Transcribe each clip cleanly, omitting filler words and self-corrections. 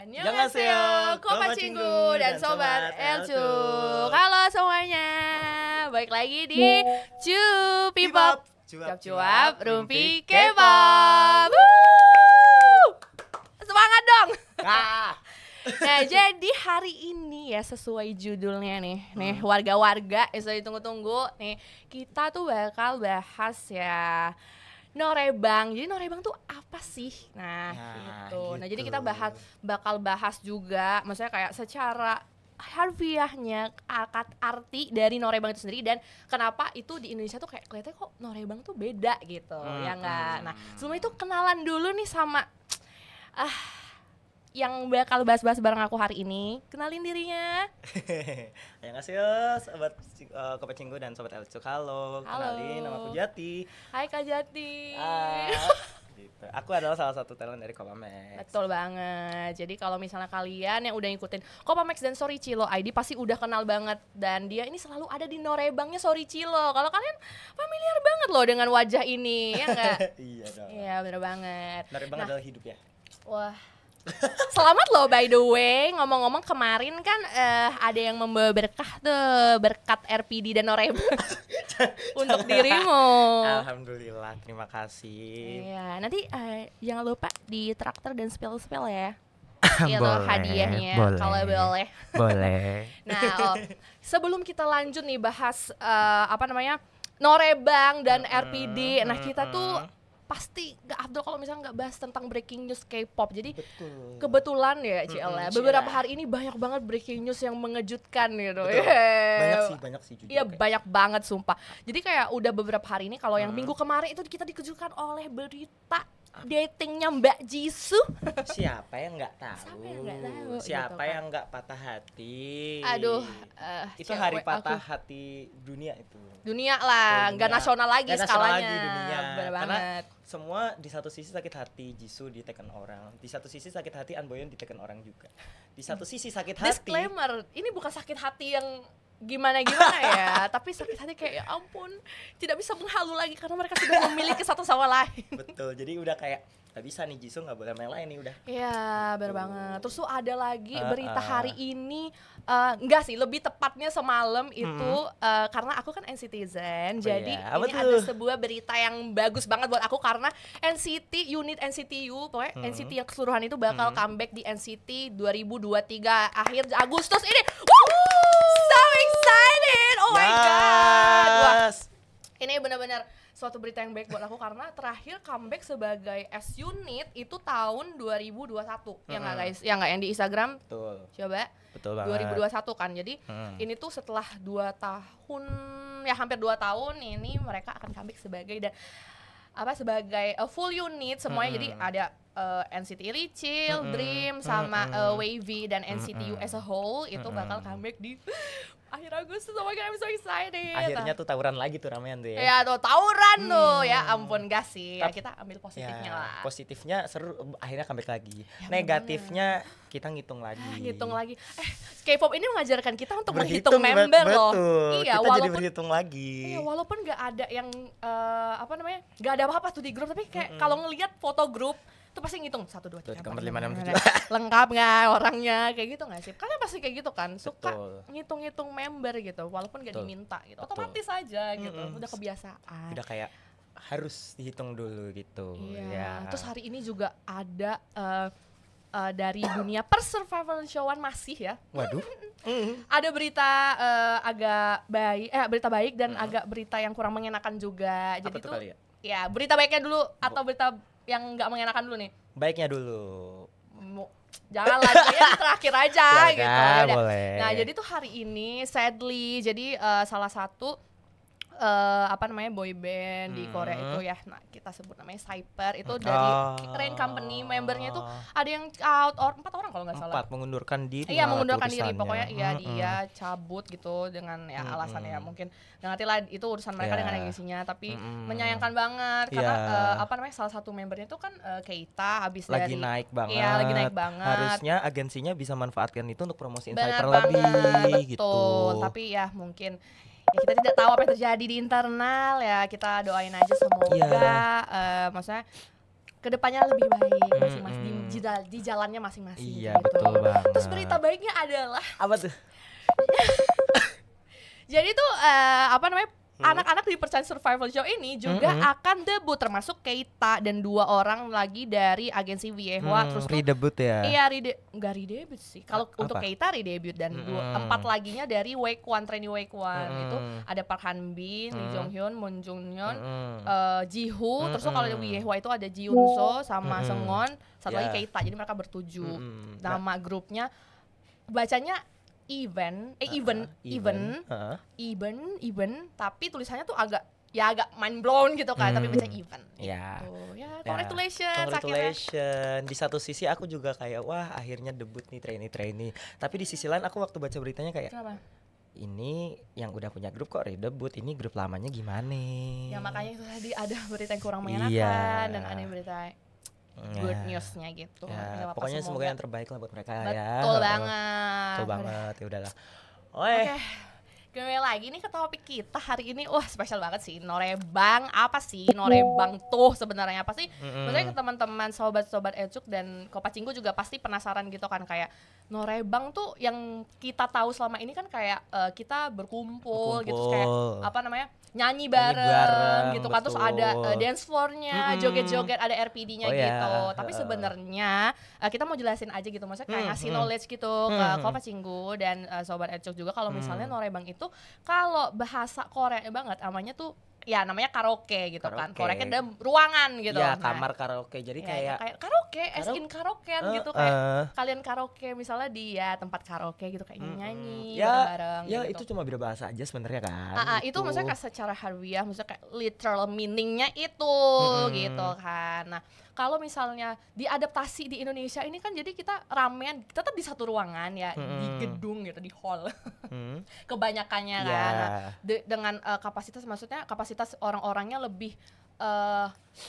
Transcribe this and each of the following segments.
Annyeonghaseyo, Kopacinggu dan Sobat Elcu. Halo semuanya, balik lagi di Cupipop, cuap-cuap rumpi K-pop. Semangat dong. Nah, jadi hari ini ya sesuai judulnya nih warga-warga yang sudah ditunggu-tunggu nih, kita tuh bakal bahas ya norebang. Jadi norebang tuh apa sih? Nah, gitu. Nah, jadi kita bakal bahas juga, maksudnya kayak secara harfiahnya arti dari norebang itu sendiri dan kenapa itu di Indonesia tuh kayak kelihatannya kok norebang tuh beda gitu, ya enggak? Nah, sebelum itu kenalan dulu nih sama yang bakal bahas-bahas bareng aku hari ini. Kenalin dirinya. Annyeonghaseyo, sobat Kopacinggu dan sobat Elcu. Halo, kenalin nama aku Jati. Hai Kak Jati. Gitu. Aku adalah salah satu talent dari Kopamax. Betul banget. Jadi kalau misalnya kalian yang udah ngikutin Kopamax dan Sorry-Chilo ID pasti udah kenal banget, dan dia ini selalu ada di norebangnya Sorry-Chilo. Kalau kalian familiar banget loh dengan wajah ini, ya enggak? Iya dong. Iya, bener banget. Norebang adalah hidup ya. Wah. Selamat loh, by the way. Ngomong-ngomong kemarin kan ada yang membawa berkah tuh, berkat RPD dan norebang untuk dirimu. Alhamdulillah, terima kasih. Iya, nanti jangan lupa di traktor dan spell ya. Itu Boleh, hadiahnya boleh. kalau boleh. Boleh. Nah, sebelum kita lanjut nih bahas norebang dan RPD. Nah, kita tuh pasti gak afdol kalau misalnya gak bahas tentang breaking news K-pop. Jadi kebetulan ya CL ya, beberapa hari ini banyak banget breaking news yang mengejutkan gitu. Banyak sih jujur. Iya, banyak banget sumpah. Jadi kayak udah beberapa hari ini, kalau yang minggu kemarin itu kita dikejutkan oleh berita datingnya Mbak Jisoo. Siapa yang nggak tahu? Siapa gitu yang nggak patah hati? Aduh, itu hari patah hati dunia itu. Dunia lah, nggak nasional lagi skalanya. Dunia. Bener Karena banget. semua di satu sisi sakit hati Jisoo diteken orang, di satu sisi sakit hati Anboyon diteken orang juga. Di satu sisi sakit hati. Disclaimer, ini bukan sakit hati yang gimana ya, tapi sakit hati kayak ya ampun, tidak bisa menghalu lagi karena mereka sudah memiliki satu sama lain. Betul, jadi udah kayak gak bisa nih, Jisoo gak boleh main lain nih udah. Iya, bener banget. Terus tuh ada lagi berita hari ini, enggak sih, lebih tepatnya semalam itu karena aku kan NCTzen, jadi ini ada sebuah berita yang bagus banget buat aku karena NCT, unit NCTU, pokoknya NCT yang keseluruhan itu bakal comeback di NCT 2023 akhir Agustus ini. So excited, oh my god. Wah, ini benar-benar suatu berita yang baik buat aku karena terakhir comeback sebagai S-Unit itu tahun 2021. Ya nggak guys? Ya nggak, yang di Instagram? Betul. Coba. Betul banget. 2021 kan. Jadi ini tuh setelah 2 tahun, ya hampir 2 tahun ini mereka akan comeback sebagai sebagai full unit semuanya. Jadi ada NCT Richie, Dream sama Wavy dan NCTU as a whole itu bakal comeback di akhir Agustus. Oh my god, I'm so excited. Akhirnya tuh tawuran lagi tuh ramean tuh ya. Ya tuh tawuran tuh, ya ampun gak sih. Ya, kita ambil positifnya lah. Positifnya seru, akhirnya comeback lagi. Ya, negatifnya kita ngitung lagi. Ngitung lagi. K-pop ini mengajarkan kita untuk menghitung member loh. Iya, kita jadi berhitung lagi. Iya, walaupun gak ada yang gak ada apa-apa tuh di grup, tapi kayak kalau ngelihat foto grup itu pasti ngitung 1, 2, 3, 4, 5, 6, 7 lengkap nggak orangnya, kayak gitu nggak sih? Kalian pasti kayak gitu kan, suka ngitung-ngitung member gitu walaupun nggak diminta gitu. Otomatis aja gitu, udah kebiasaan, udah kayak harus dihitung dulu gitu. Iya. Ya. Terus hari ini juga ada dari dunia per-survival showan masih ya. Waduh. Ada berita agak baik, berita baik dan agak berita yang kurang mengenakan juga. Jadi tuh kali ya berita baiknya dulu atau berita yang nggak mengenakan dulu nih? Baiknya dulu. Jangan lagi ya, terakhir aja gitu. Boleh. Nah, jadi tuh hari ini sadly, jadi salah satu boy band di Korea itu ya, nah kita sebut namanya Cyper, itu dari Rain Company, membernya itu ada yang out, 4 orang kalau nggak salah. 4 mengundurkan diri. Iya, mengundurkan diri, pokoknya dia cabut gitu dengan ya alasannya ya mungkin nggak ngerti lah itu urusan mereka dengan agensinya, tapi menyayangkan banget karena salah satu membernya itu kan Keita habis lagi naik banget. Iya, lagi naik banget. Harusnya agensinya bisa manfaatkan itu untuk promosiin Cyper lebih gitu. Tapi ya mungkin ya kita tidak tahu apa yang terjadi di internal, ya kita doain aja semoga maksudnya kedepannya lebih baik masing-masing di jalannya masing-masing. Iya, gitu. betul banget. Terus berita baiknya adalah Apa tuh? jadi tuh anak-anak di Percaya Survival Show ini juga akan debut, termasuk Keita dan 2 orang lagi dari agensi Wiehwa. Terus redebut ya? Iya, nggak redebut sih. Kalau untuk Keita redebut dan 4 laginya dari Wake One, trainee Wake One. Itu ada Park Han Bin, Lee Jong Hyun, Moon Jung Yeon, Jihu. Terus kalau di Wiehwa itu ada Ji Yoon So sama Seongon, satu lagi Keita. Jadi mereka bertujuh. Nama grupnya bacanya even, tapi tulisannya tuh agak mind blown gitu kan, tapi baca even. Ya. Gitu. Ya, congratulations. Di satu sisi aku juga kayak wah akhirnya debut nih trainee. Tapi di sisi lain aku waktu baca beritanya kayak kenapa? Ini yang udah punya grup kok redebut, ini grup lamanya gimana? Ya makanya itu tadi ada berita yang kurang menyenangkan dan ada berita good newsnya gitu. Ya, pokoknya semoga yang terbaik lah buat mereka. Betul banget. Betul banget, ya udahlah. Oke. Kembali lagi nih ke topik kita hari ini. Wah, spesial banget sih. Norebang, apa sih Norebang tuh sebenarnya apa sih? Maksudnya ke teman-teman sobat-sobat Ecuk dan Kopacinggu juga pasti penasaran gitu kan, kayak Norebang tuh yang kita tahu selama ini kan kayak kita berkumpul gitu, kayak nyanyi bareng gitu kan, terus ada dance floor-nya, joget-joget, ada RPD-nya gitu. Tapi sebenarnya kita mau jelasin aja gitu, maksudnya kayak ngasih knowledge gitu ke Kopacinggu dan sobat Ecuk juga kalau misalnya Norebang itu kalau bahasa Korea banget namanya karaoke gitu kan. Karaoke dalam ruangan gitu. Ya, kamar karaoke. Jadi kayak karaoke, as in karaokean gitu, kayak kalian karaoke misalnya di tempat karaoke gitu, kayak nyanyi bareng. Ya, gitu. itu cuma beda bahasa aja sebenarnya kan. Itu maksudnya kayak secara harfiah, maksudnya kayak literal meaning-nya itu gitu kan. Nah, kalau misalnya diadaptasi di Indonesia ini kan jadi kita ramean tetap di satu ruangan ya, di gedung gitu, di hall. Kebanyakannya kan. Nah, dengan kapasitas orang-orangnya lebih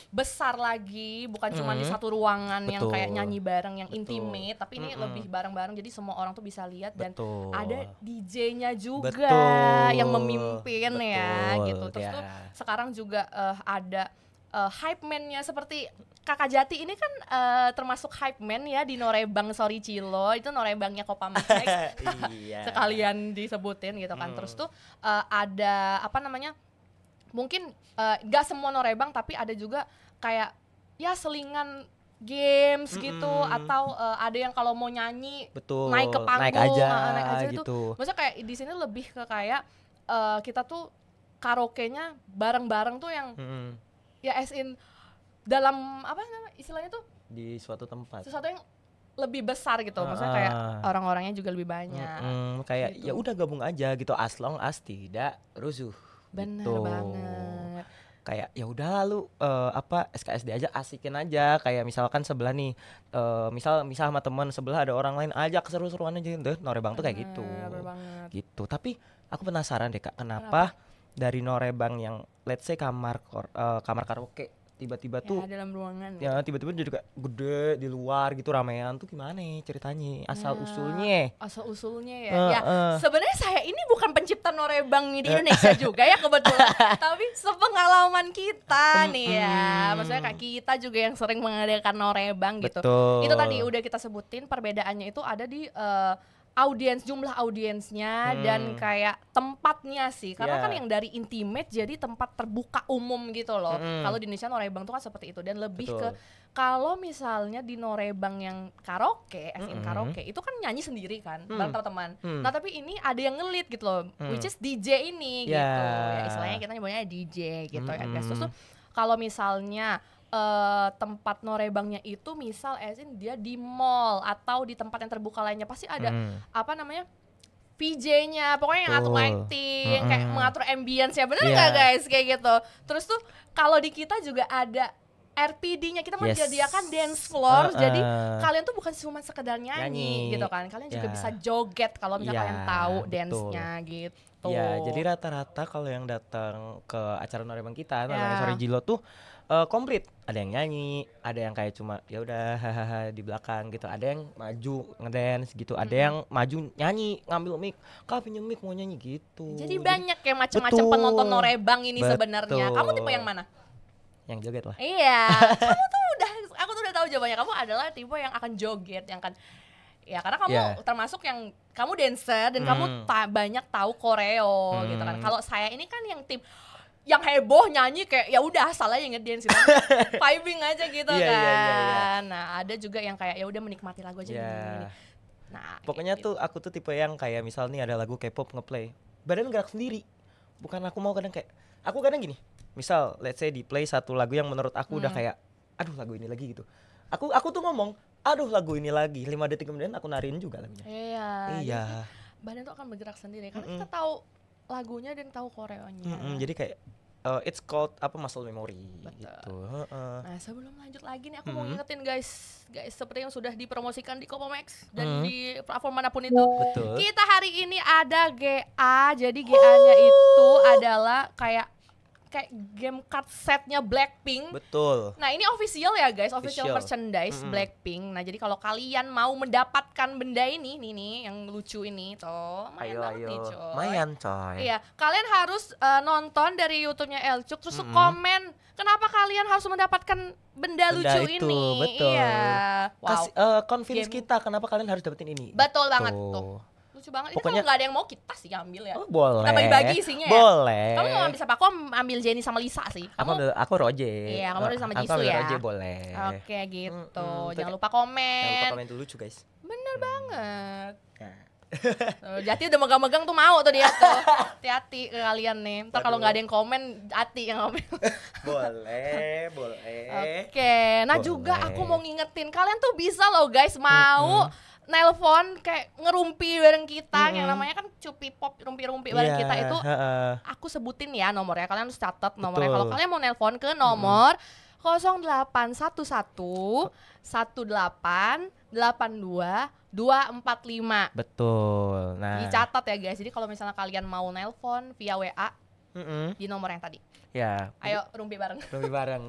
besar lagi, bukan cuma di satu ruangan yang kayak nyanyi bareng yang intimate, tapi ini lebih bareng-bareng, jadi semua orang tuh bisa lihat dan ada DJ-nya juga yang memimpin ya gitu. Terus tuh sekarang juga ada hype man-nya seperti Kakak Jati ini kan termasuk hype man ya di Norebang Sorry Cilo, itu Norebangnya Kopamax. Sekalian disebutin gitu kan. Terus tuh ada mungkin gak semua Norebang, tapi ada juga kayak ya selingan games gitu, atau ada yang kalau mau nyanyi naik ke panggung, naik aja gitu. Maksudnya kayak di sini lebih ke kayak kita tuh karaoke-nya bareng-bareng tuh yang ya as in dalam istilahnya tuh di suatu tempat, sesuatu yang lebih besar gitu, maksudnya kayak orang-orangnya juga lebih banyak. Kayak gitu. Ya udah gabung aja gitu, as long as tidak rusuh. Bener gitu. Banget. Kayak ya udah lu SKSD aja, asikin aja, kayak misalkan sebelah nih misal sama teman sebelah ada orang lain, ajak seru-seruan aja gitu. Norebang tuh kayak gitu. Gitu. Tapi aku penasaran deh Kak, kenapa dari Norebang yang let's say kamar karaoke tiba-tiba tuh dalam ruangan ya tiba-tiba jadi kayak gede di luar gitu, ramean tuh gimana ceritanya, asal usulnya ya sebenarnya saya ini bukan pencipta Norebang di Indonesia juga ya kebetulan tapi sepengalaman kita nih ya, maksudnya kayak kita juga yang sering mengadakan Norebang gitu. Betul. Itu tadi udah kita sebutin perbedaannya itu ada di jumlah audiensnya dan kayak tempatnya sih, karena kan yang dari intimate jadi tempat terbuka umum gitu loh. Kalau di Indonesia Norebang tuh kan seperti itu, dan lebih ke kalau misalnya di Norebang yang karaoke, karaoke itu kan nyanyi sendiri kan bareng teman-teman. Nah tapi ini ada yang ngelit gitu loh, which is DJ ini gitu ya, istilahnya kita nyebutnya DJ gitu ya guys. Terus tuh kalau misalnya tempat Norebangnya itu misal dia di mall atau di tempat yang terbuka lainnya, pasti ada VJ-nya, pokoknya yang ngatur lighting, kayak mengatur ambience-nya, bener nggak guys kayak gitu. Terus tuh kalau di kita juga ada RPD-nya, kita menyediakan dance floor, jadi kalian tuh bukan cuma sekedar nyanyi gitu kan, kalian juga bisa joget kalau misalnya kalian tahu dance-nya gitu. Ya, jadi rata-rata kalau yang datang ke acara Norebang kita, Norebang Sorry Jilo tuh komplit, ada yang nyanyi, ada yang kayak cuma ya udah hahaha di belakang gitu, ada yang maju ngedance gitu, ada yang maju nyanyi ngambil mic, Kak pinjem mic mau nyanyi gitu. Jadi banyak ya macam-macam penonton Norebang ini sebenarnya. Kamu tipe yang mana? Yang joget lah. Iya, kamu tuh udah jawabannya kamu adalah tipe yang akan joget, yang kan ya karena kamu termasuk yang kamu dancer dan kamu banyak tahu koreo gitu kan. Kalau saya ini kan yang tim yang heboh nyanyi kayak ya udah asal aja ngedance gitu. Vibing aja gitu kan. Nah, ada juga yang kayak ya udah menikmati lagu aja gini. Nah, pokoknya tuh aku tuh tipe yang kayak misal nih ada lagu K-pop ngeplay, badan gerak sendiri. Bukan aku mau kadang kayak aku kadang gini. Misal let's say di play satu lagu yang menurut aku udah kayak aduh lagu ini lagi gitu. Aku tuh ngomong, aduh lagu ini lagi. 5 detik kemudian aku nariin juga lagunya. Iya. Badan tuh akan bergerak sendiri karena kita tahu lagunya dan tahu koreonya. Jadi kayak it's called muscle memory gitu. Nah, sebelum lanjut lagi nih aku mau ngingetin guys seperti yang sudah dipromosikan di Copomax dan di platform manapun itu. Betul. Kita hari ini ada GA. Jadi GA-nya itu adalah kayak game card setnya Blackpink. Betul. Nah, ini official ya guys, official merchandise Blackpink. Nah, jadi kalau kalian mau mendapatkan benda ini nih yang lucu ini tuh, lumayan coy. Iya, kalian harus nonton dari YouTube-nya Elcuk terus komen kenapa kalian harus mendapatkan benda lucu itu, ini. Betul. Iya. Wow. Convince kita kenapa kalian harus dapetin ini. Betul banget tuh. Lucu banget. Pokoknya ini kalau nggak ada yang mau kita sih ambil ya. Boleh. Kita bagi-bagi isinya ya. Boleh. Kamu nggak ambil siapa? Aku ambil Jenny sama Lisa sih. Aku Roje. Iya, kamu ambil sama Jisoo ya. Roje boleh. Oke gitu. Jangan lupa komen. Jangan lupa komen dulu cuy guys. Bener banget. Jati udah megang-megang tuh mau tuh dia tuh. Hati-hati ke kalian nih. Ntar kalau nggak ada yang komen, Jati yang ngambil. boleh. Oke. Nah boleh. Juga aku mau ngingetin kalian tuh bisa loh guys mau nelpon kayak ngerumpi bareng kita yang namanya kan cupi pop rumpi-rumpi bareng kita itu aku sebutin ya nomornya, kalian harus catat nomornya. Kalau kalian mau nelpon ke nomor 0811 18 82 245. Betul. Nah, dicatat ya guys. Jadi kalau misalnya kalian mau nelpon via WA di nomor yang tadi. Ya. Ayo rumpi bareng.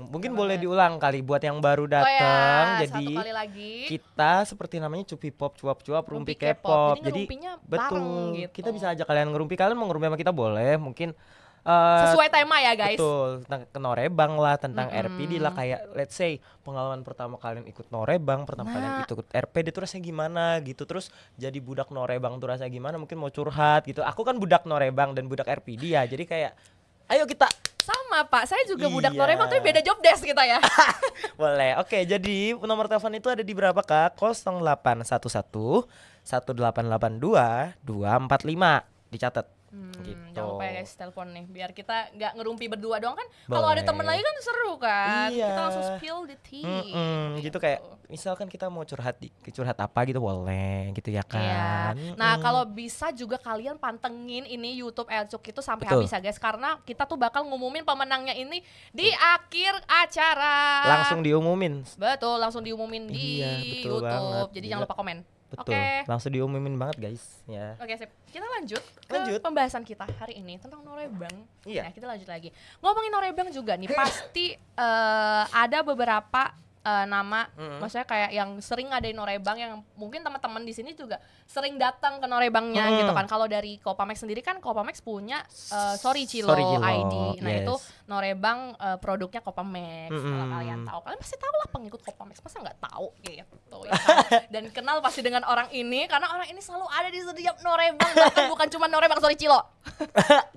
Mungkin boleh diulang kali buat yang baru datang. Jadi satu kali lagi. Kita seperti namanya cupi pop cuap-cuap rumpi K-pop. Jadi betul. Gitu. Kita bisa ajak kalian ngerumpi. Kalian mau ngerumpi sama kita boleh. Mungkin sesuai tema ya guys. Betul, tentang Norebang lah, tentang RPD lah. Kayak let's say pengalaman pertama kalian ikut Norebang, kalian ikut RPD itu rasanya gimana gitu. Terus jadi budak Norebang tuh rasanya gimana, mungkin mau curhat gitu. Aku kan budak Norebang dan budak RPD ya. Jadi kayak ayo kita sama Pak, saya juga budak Norebang tapi beda job desk kita ya. Boleh. Oke, jadi nomor telepon itu ada di berapa Kak? 0811 1882 245. Dicatat. Gitu. Jangan lupa ya guys telepon nih biar kita nggak ngerumpi berdua doang kan. Kalau ada temen lagi kan seru kan. Kita langsung spill the tea. Gitu kayak misalkan kita mau curhat apa gitu boleh gitu ya kan. Nah kalau bisa juga kalian pantengin ini YouTube Elcuk itu sampai habis ya guys, karena kita tuh bakal ngumumin pemenangnya ini di akhir acara. Langsung diumumin. Betul, langsung diumumin di YouTube. Banget. Jadi jangan lupa komen. Betul, langsung diumumin banget guys ya. Oke, sip. Kita lanjut ke pembahasan kita hari ini tentang Norebang. Iya. Nah, kita lanjut lagi. Ngomongin Norebang juga nih, pasti ada beberapa nama, maksudnya kayak yang sering ngadain Norebang yang mungkin teman-teman di sini juga sering datang ke Norebangnya gitu kan. Kalau dari Copomax sendiri kan Copomax punya Sorry Cilo ID. Nah, itu Norebang produknya Copomax. Kalau kalian tahu, kalian pasti tahu lah pengikut Copomax, masa nggak tahu gitu ya kan? Dan kenal pasti dengan orang ini karena orang ini selalu ada di setiap Norebang, bahkan bukan cuma Norebang Sorry Cilo.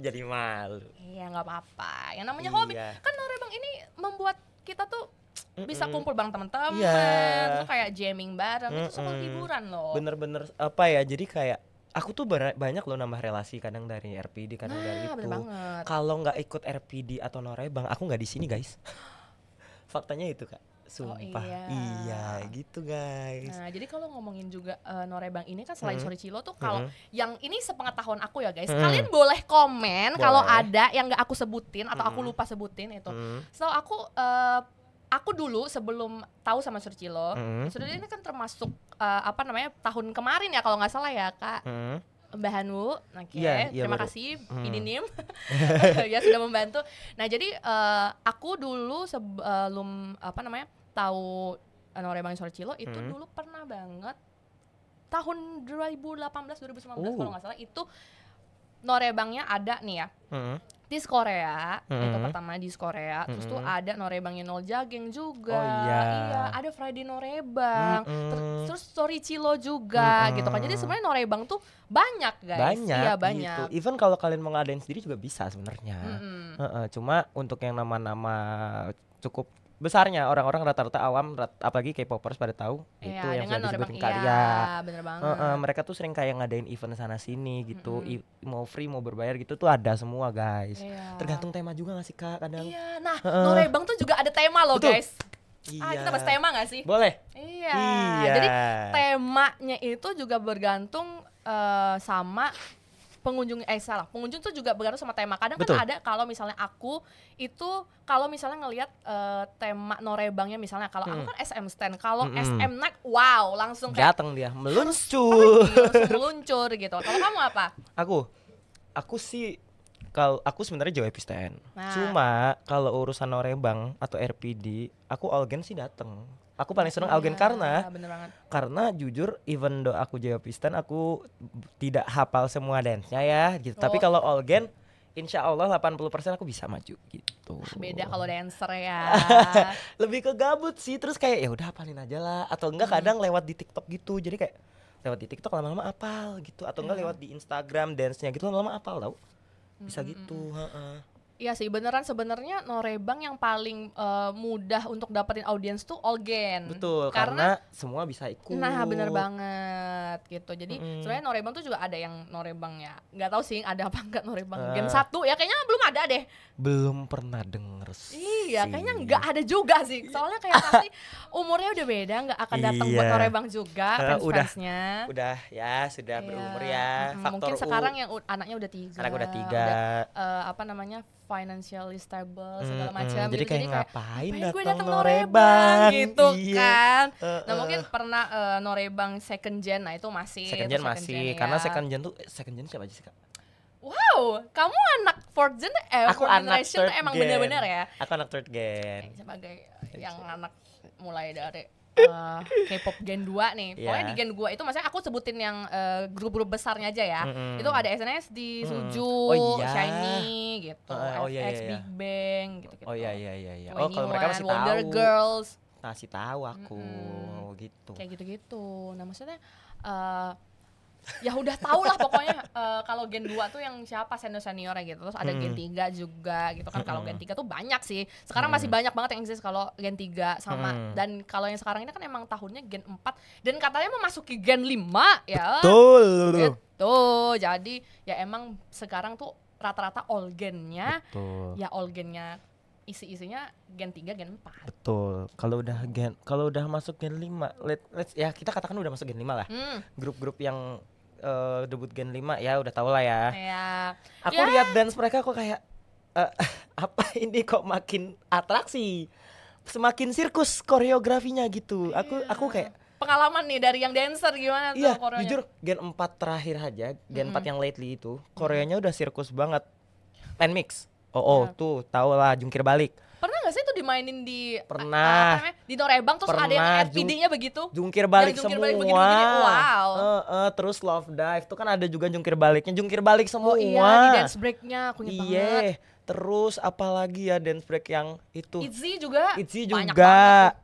Jadi malu. Iya, nggak apa-apa. Yang namanya hobi. Kan Norebang ini membuat kita tuh bisa kumpul bareng teman-teman, terus kayak jamming bareng, itu sebuah hiburan loh. Bener-bener apa ya, jadi kayak aku tuh banyak loh nambah relasi kadang dari RPD, kadang dari itu. Kalau nggak ikut RPD atau Norebang, aku nggak di sini guys. Faktanya itu Kak, sumpah. Iya gitu guys. Nah jadi kalau ngomongin juga Norebang ini kan selain Sorry Cilo tuh kalau yang ini sepengetahuan aku ya guys, kalian boleh komen kalau ada yang nggak aku sebutin atau aku lupa sebutin itu. So aku dulu sebelum tahu sama Sorry Cilo, sudah ini kan termasuk tahun kemarin ya kalau nggak salah ya Kak. Mbak Hanu, terima kasih Idinim ya sudah membantu. Nah jadi aku dulu sebelum tahu Norebang Sorry Cilo itu dulu pernah banget tahun 2018 2019 kalau nggak salah itu Norebangnya ada nih ya. Tis Korea, itu pertama di Korea, terus tuh ada norebangnya Nol Jageng juga, iya ada Friday Norebang, terus Story Cilo juga gitu kan, jadi sebenarnya norebang tuh banyak guys, iya banyak. Gitu. Even kalau kalian mau ngadain sendiri juga bisa sebenarnya, cuma untuk yang nama-nama cukup besarnya orang-orang rata-rata awam, apalagi K-popers pada tahu itu yang sudah disebutin karya. Iya, bener banget. Mereka tuh sering kayak ngadain event sana sini gitu, mau free mau berbayar gitu tuh ada semua guys. Tergantung tema juga nggak sih Kak kadang. Iya, nah norebang tuh juga ada tema loh. Betul. Guys. Kita bahas tema nggak sih? Boleh. Iya. Jadi temanya itu juga bergantung sama pengunjung tuh juga bergantung sama tema. Kadang Betul. kan ada kalau misalnya aku itu kalau misalnya ngelihat tema norebangnya misalnya kalau aku kan SM stand, kalau SM Night wow langsung kayak datang dia meluncur gitu. Kalau kamu apa? Aku sih kalau aku sebenarnya JYP stand. Cuma kalau urusan norebang atau RPD aku Allgen sih datang. Aku paling seneng Allgen karena jujur even though aku JYP stand aku tidak hafal semua dance-nya ya gitu. Tapi kalau Allgen insya Allah 80% aku bisa maju gitu. Beda kalau dancer ya. Lebih ke gabut sih, terus kayak ya udah hafalin aja lah, atau enggak kadang lewat di TikTok gitu. Jadi kayak lewat di TikTok lama-lama hafal gitu, atau enggak lewat di Instagram dance-nya gitu lama-lama hafal tau. Bisa gitu, Iya sih, beneran sebenarnya norebang yang paling mudah untuk dapetin audiens tuh Allgen. Betul, karena semua bisa ikut. Nah, bener banget gitu. Jadi sebenarnya norebang tuh juga ada yang norebang ya. Nggak tahu sih ada apa enggak norebang Gen 1 ya, kayaknya belum ada deh. Belum pernah denger sih. Iya, kayaknya nggak ada juga sih. Soalnya kayak pasti umurnya udah beda, nggak akan datang buat norebang juga fans-fansnya. Udah ya, sudah berumur ya. Mungkin sekarang yang anaknya udah 3. Anaknya udah 3. Apa namanya? Financially stable segala macam. Jadi kayak ngapain gue datang norebang gitu kan. Nah mungkin pernah norebang second gen, nah itu masih. Second gen masih, karena second gen siapa aja sih Kak? Wow, kamu anak fourth gen, aku anak generation tuh emang bener-bener ya. Aku anak third gen. Sebagai yang anak mulai dari K-pop Gen 2 nih. Pokoknya di Gen 2 itu maksudnya aku sebutin yang grup-grup besarnya aja ya. Itu ada SNSD, Suju, Shiny gitu, FX, Big Bang gitu-gitu. Oh iya. Oh kalau mereka masih Wonder Girls. Masih tahu aku gitu. Kayak gitu-gitu. Nah maksudnya ya udah tau lah pokoknya kalau Gen 2 tuh yang siapa senior-seniornya gitu. Terus ada Gen 3 juga gitu kan. Kalau Gen 3 tuh banyak sih. Sekarang masih banyak banget yang eksis kalau Gen 3 sama. Dan kalau yang sekarang ini kan emang tahunnya Gen 4 dan katanya memasuki Gen 5 ya. Betul. Gitu. Jadi ya emang sekarang tuh rata-rata all gennya ya all gennya isi-isinya Gen 3, Gen 4. Betul. Kalau udah masuk Gen 5, let's ya kita katakan udah masuk Gen 5 lah. Grup-grup yang debut Gen 5 ya udah tau lah ya. Aku lihat dance mereka kok kayak apa ini kok makin atraksi. Semakin sirkus koreografinya gitu. Aku kayak pengalaman nih dari yang dancer gimana tuh koreonya? Jujur Gen 4 terakhir aja, Gen 4 yang lately itu, koreanya udah sirkus banget. Line mix. Tuh tau lah jungkir balik. Pernah gak sih itu dimainin di di norebang terus ada yang RPD-nya begitu? Jungkir balik semua. Begini, wow. Terus love dive tuh kan ada juga jungkir baliknya, jungkir balik semua. Oh iya, di dance break-nya aku inget banget. Terus apalagi ya dance break yang itu. ITZY juga.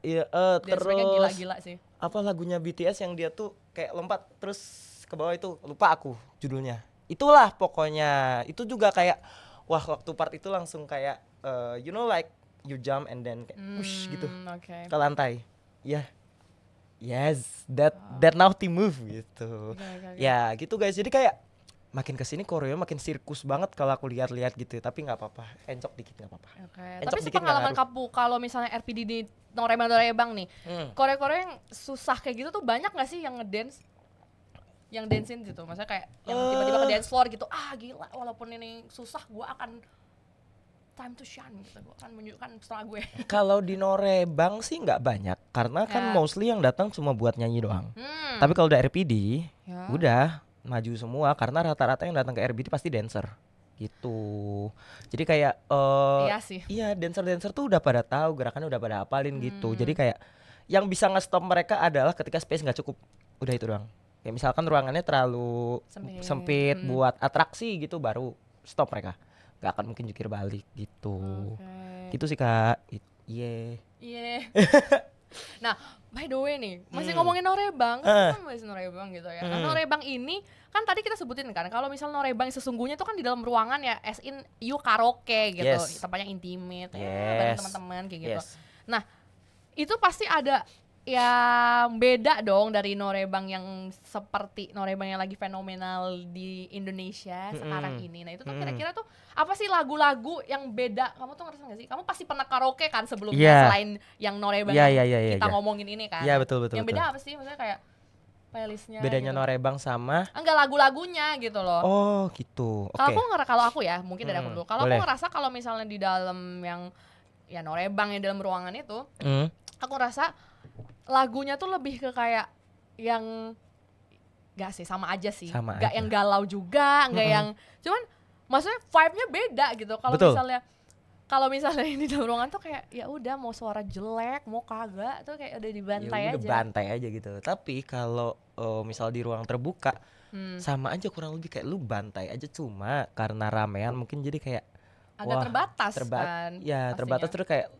Iya, terus gila-gila sih. Apa lagunya BTS yang dia tuh kayak lompat terus ke bawah itu, lupa aku judulnya. Itulah pokoknya. Itu juga kayak wah waktu part itu langsung kayak you know like you jump and then kayak push gitu ke lantai. Yes, that naughty move gitu. Ya gitu guys. Jadi kayak makin kesini Korea makin sirkus banget kalau aku lihat-lihat gitu. Tapi nggak apa-apa, encok dikit nggak apa-apa. Tapi sepengalaman kamu kalau misalnya RPD di norebang nih, Korea yang susah kayak gitu tuh banyak nggak sih yang ngedance? Yang dancing gitu, maksudnya kayak yang tiba-tiba ke dance floor gitu, gila walaupun ini susah gue akan time to shine gitu, gue akan menunjukkan setelah gue. Kalau di norebang sih nggak banyak, karena kan mostly yang datang cuma buat nyanyi doang. Tapi kalau udah RPD, udah maju semua, karena rata-rata yang datang ke RPD pasti dancer gitu. Jadi kayak iya dancer tuh udah pada tahu gerakannya, udah pada hafalin gitu. Jadi kayak yang bisa nge-stop mereka adalah ketika space nggak cukup, udah itu doang. Kayak misalkan ruangannya terlalu sempit buat atraksi gitu, baru stop mereka. nggak akan mungkin jungkir balik gitu. Gitu sih Kak. Nah, by the way nih, masih ngomongin norebang, kan masih norebang gitu ya. Nah, norebang ini kan tadi kita sebutin kan, kalau misal norebang sesungguhnya itu kan di dalam ruangan ya, as in you karaoke gitu, tempatnya intimate, bareng teman-teman kayak gitu. Nah, itu pasti ada yang beda dong dari norebang yang seperti norebang yang lagi fenomenal di Indonesia sekarang ini. Nah itu tuh kira-kira tuh apa sih lagu-lagu yang beda? Kamu tuh ngerasa gak sih? Kamu pasti pernah karaoke kan sebelumnya selain yang norebang yang kita ngomongin ini kan? Iya betul. Yang beda apa sih? Maksudnya kayak playlistnya bedanya gitu. Norebang sama enggak lagu-lagunya gitu loh. Oh gitu. Kalau aku ya mungkin dari aku dulu. Kalau aku ngerasa kalau misalnya di dalam yang ya norebang yang dalam ruangan itu, aku ngerasa lagunya tuh lebih ke kayak yang gak sih sama aja sih, gak yang galau juga, gak yang cuman maksudnya vibe-nya beda gitu. Kalau misalnya ini dalam ruangan tuh kayak ya udah mau suara jelek mau kagak tuh kayak udah dibantai aja. Bantai aja gitu. Tapi kalau misal di ruang terbuka sama aja kurang lebih kayak lu bantai aja, cuma karena ramean mungkin jadi kayak agak terbatas kan. Ya terbatas terus kayak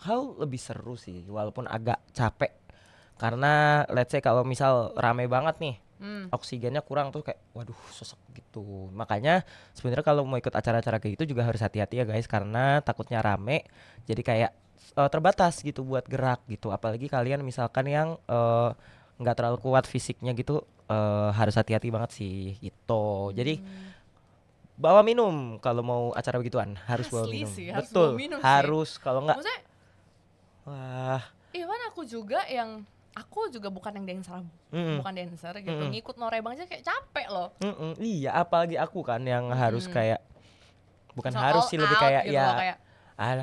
hal lebih seru sih walaupun agak capek karena let's say kalau misal rame banget nih oksigennya kurang tuh kayak waduh sesek gitu. Makanya sebenarnya kalau mau ikut acara-acara kayak gitu juga harus hati-hati ya guys, karena takutnya rame jadi kayak terbatas gitu buat gerak gitu. Apalagi kalian misalkan yang nggak terlalu kuat fisiknya gitu, harus hati-hati banget sih gitu. Jadi bawa minum kalau mau acara begituan, harus bawa minum. Sih, betul, harus kalau nggak wah. Iwan aku juga bukan yang dancer, bukan dancer gitu. Ngikut norebang aja kayak capek loh. Iya, apalagi aku kan yang harus kayak bukan harus sih lebih kayak gitu ya. Kayak,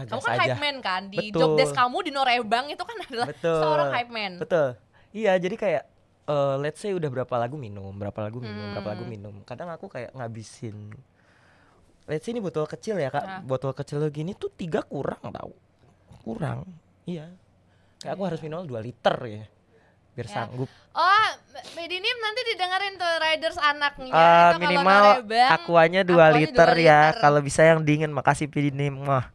kamu kan hype man kan di job desk kamu di norebang itu kan adalah seorang hype man. Betul. Iya, jadi kayak let's say udah berapa lagu minum. Kadang aku kayak ngabisin. Let's say ini botol kecil ya Kak. Botol kecil gini tuh 3 kurang. Iya. Kayak aku harus minum 2 liter ya. Biar sanggup. Oh, Medinim nanti didengerin tuh Riders anaknya. Minimal aquanya 2 liter ya. Kalau bisa yang dingin, makasih Medinim mah.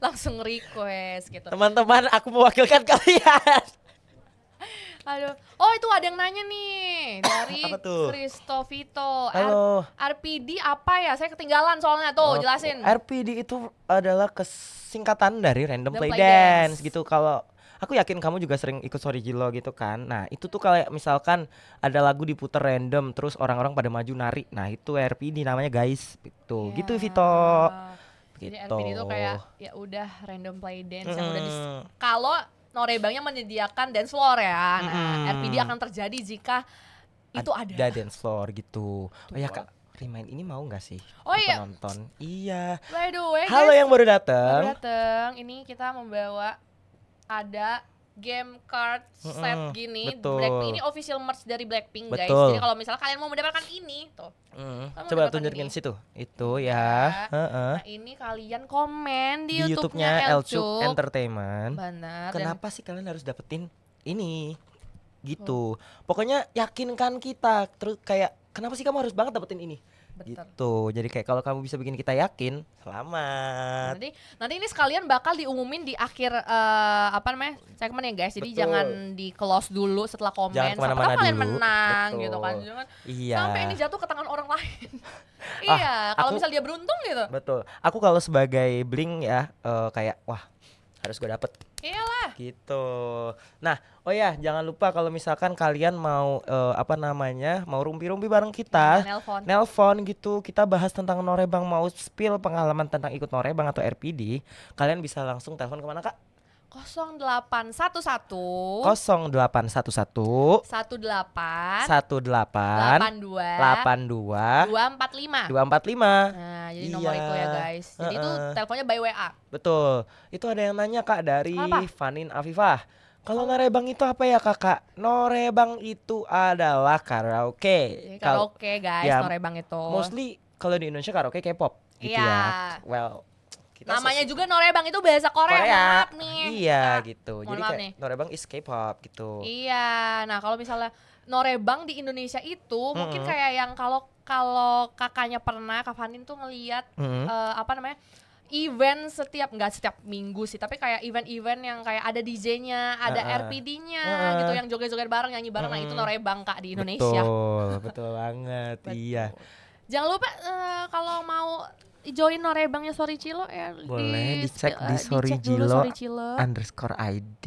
Langsung request gitu. Teman-teman, aku mewakilkan kalian. Aduh. Oh, itu ada yang nanya nih dari Christovito. Halo. RPD apa ya? Saya ketinggalan soalnya tuh, jelasin. RPD itu adalah kesingkatan dari Random Play Dance gitu. Kalau aku yakin kamu juga sering ikut Sorry Gilo gitu kan. Nah, itu tuh kayak misalkan ada lagu diputer random terus orang-orang pada maju nari. Nah, itu RPD namanya guys. Gitu Vito. Jadi RPD itu kayak ya udah Random Play Dance yang udah kalau norebangnya menyediakan dance floor ya. Nah, RPD akan terjadi jika itu ada dance floor gitu. Oh ya Kak, remind ini mau nggak sih? Penonton? Iya. By the way, halo guys, yang baru datang. Ini kita membawa ada game card set gini. Betul. Blackpink ini official merch dari Blackpink guys. Jadi kalau misalnya kalian mau mendapatkan ini tuh. Coba tunjukin situ. Itu ya. Nah, ini kalian komen di YouTube-nya Elcuk Entertainment. Benar. Kenapa sih kalian harus dapetin ini? Gitu. Pokoknya yakinkan kita. Terus kayak kenapa sih kamu harus banget dapetin ini? Betul. Gitu. Jadi kayak kalau kamu bisa bikin kita yakin, selamat. Nanti ini sekalian bakal diumumin di akhir segmen ya guys. Jadi jangan di close dulu setelah komen. Jangan kemana-mana kalian dulu. Menang gitu kan. Jangan sampai ini jatuh ke tangan orang lain. Iya, kalau misal dia beruntung gitu. Betul. Aku kalau sebagai bling ya kayak wah harus gue dapet. Iyalah. Gitu. Nah, oh ya jangan lupa kalau misalkan kalian mau mau rumpi-rumpi bareng kita, nelpon gitu, kita bahas tentang norebang, mau spill pengalaman tentang ikut norebang atau RPD, kalian bisa langsung telepon kemana Kak? 0811 18 82 245. Nah, jadi nomor itu ya guys. Jadi itu teleponnya by WA. Betul. Itu ada yang nanya Kak dari Fanin Afifah. Kalau norebang itu apa ya Kakak? Norebang itu adalah karaoke. Karaoke guys, norebang itu. Mostly kalau di Indonesia karaoke K-pop gitu ya. Well, namanya juga norebang itu bahasa Korea. Maaf nih. Iya gitu. Jadi kayak norebang is K-pop gitu. Iya. Nah, kalau misalnya norebang di Indonesia itu mungkin kayak yang kalau kakaknya pernah, Kak Fanin tuh ngelihat apa namanya, event nggak setiap minggu sih, tapi kayak event-event yang kayak ada DJ-nya, ada RPD-nya gitu, yang joget-joget bareng, nyanyi bareng. Nah itu norebang Kak di Indonesia. Betul banget. Iya. Jangan lupa kalau mau join norebangnya Sorry Cilo ya, boleh dicek di Sorry Cilo _ID.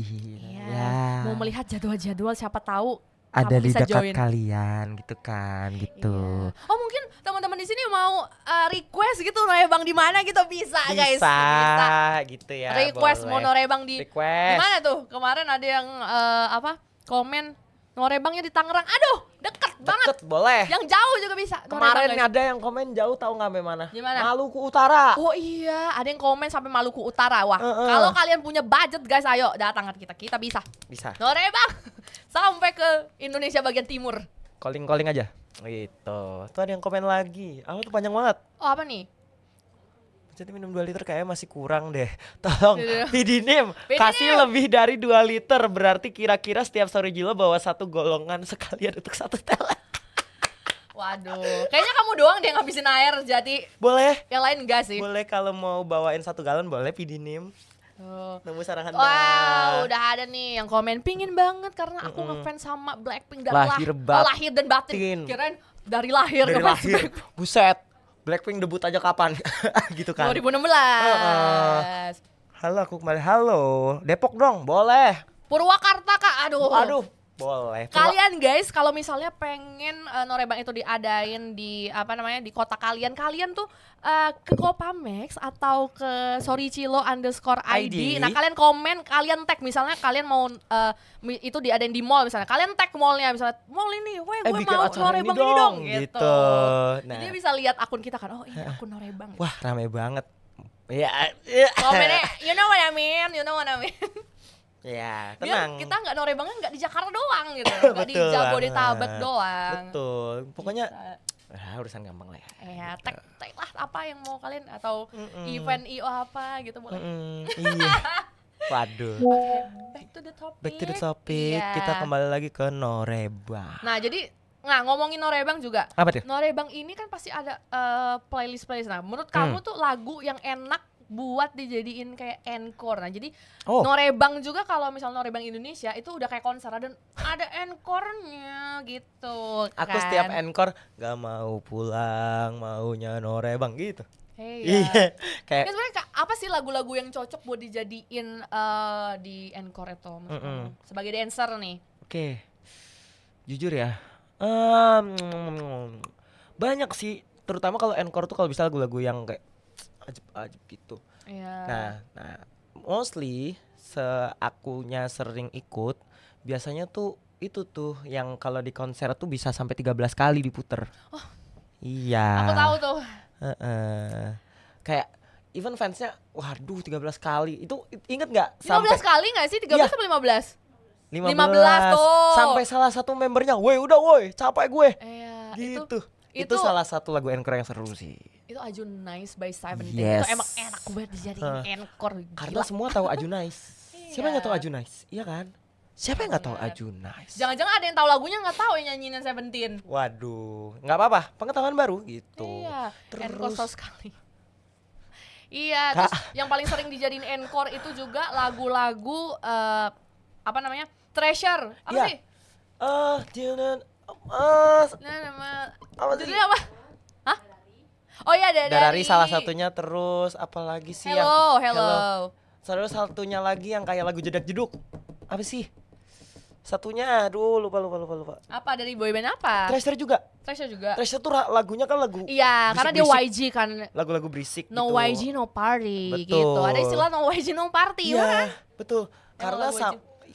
Ya. Mau melihat jadwal-jadwal, siapa tahu ada di dekat kalian gitu kan gitu. Iya. Oh mungkin teman-teman di sini mau request gitu norebang di mana gitu, bisa guys. Bisa gitu ya. Request boleh. Mau norebang di mana tuh? Kemarin ada yang komen norebangnya di Tangerang. Aduh, deket banget. Boleh. Yang jauh juga bisa. Kemarin ada yang komen jauh, tahu nggak mana? Gimana? Maluku Utara. Oh iya, ada yang komen sampai Maluku Utara. Wah, kalau kalian punya budget guys, ayo datang ke kita. Kita bisa. Norebang sampai ke Indonesia bagian timur. Calling aja. Gitu. Tuh ada yang komen lagi. Tuh panjang banget. Oh, apa nih? Jadi minum 2 liter kayaknya masih kurang deh. Tolong Pidinim kasih lebih dari 2 liter. Berarti kira-kira setiap Sorry Cilo bawa 1 golongan sekalian untuk 1 telan. Waduh, kayaknya kamu doang deh ngabisin air. Jadi boleh. Yang lain enggak sih? Boleh, kalau mau bawain 1 galon boleh Pidinim. Nemu sarangan. Wow, udah ada nih yang komen pingin banget karena aku ngefans sama Blackpink dari lahir dan batin. Kirain dari lahir. Buset. Blackpink debut aja kapan? Gitu kan. 2016. Halo, aku kembali. Halo. Depok dong, boleh. Purwakarta Kak. Aduh. Boleh. Kalian guys, kalau misalnya pengen norebang itu diadain di di kota kalian tuh ke Kopamex atau ke Sorry Cilo _ID. Nah kalian komen, kalian tag, misalnya kalian mau itu diadain di mall misalnya, kalian tag mallnya, misalnya mall ini, gue mau norebang ini dong gitu. Nah, jadi bisa lihat akun kita kan, oh ini akun norebang. Wah rame banget. Ya. Komennya, you know what I mean. Ya, tenang. Biar kita nggak norebangnya nggak di Jakarta doang gitu, nggak di Jabodetabek doang. Betul. Pokoknya urusan gampang lah ya. Ya, tag lah apa yang mau kalian, atau event IO apa gitu boleh. Iya. Waduh. Back to the topic. Yeah. Kita kembali lagi ke norebang. Nah, jadi ngomongin norebang juga. Apa tuh? Norebang ini kan pasti ada playlist. Nah, menurut kamu tuh lagu yang enak buat dijadiin kayak encore. Nah jadi norebang juga, kalau misalnya norebang Indonesia itu udah kayak konser, ada encore-nya gitu kan. Aku setiap encore gak mau pulang, maunya norebang gitu. Iya. Kayak sebenarnya apa sih lagu-lagu yang cocok buat dijadiin di encore itu sebagai dancer nih? Oke. Jujur ya, banyak sih, terutama kalau encore tuh kalau bisa lagu-lagu yang kayak ajib gitu. Nah, mostly akunya sering ikut, biasanya tuh itu tuh yang kalau di konser tuh bisa sampai 13 kali diputer. Oh. Iya. Aku tahu tuh. Kayak even fansnya, waduh 13 kali. Itu inget gak? 15 kali gak sih? 13 atau 15? 15 tuh. Sampai salah satu membernya, woi capek gue. Gitu. Itu salah satu lagu encore yang seru sih. Itu Ajunice by Seventeen. Yes. Itu emang enak banget dijadiin encore. Karena semua tahu Ajunice. Siapa yang gak tahu Ajunice? Iya kan? Siapa yang gak tahu Ajunice? Jangan-jangan ada yang tahu lagunya gak tahu yang nyanyiin Seventeen. Waduh, nggak apa-apa, pengetahuan baru gitu. Iya. Encore sekali. Iya. Terus yang paling sering dijadiin encore itu juga lagu-lagu Treasure. Apa sih? Judulnya apa? Hah? Oh iya, dari salah satunya. Terus apalagi sih? Hello. Terus satunya lagi yang kayak lagu jedak-jeduk. Apa sih? Satunya, aduh lupa. Apa, dari boyband apa? Treasure juga. Treasure tuh lagunya kan lagu. Iya, karena dia YG kan. Lagu-lagu berisik no gitu. YG no party. Betul. Gitu. Ada istilah no YG no party. Iya, betul.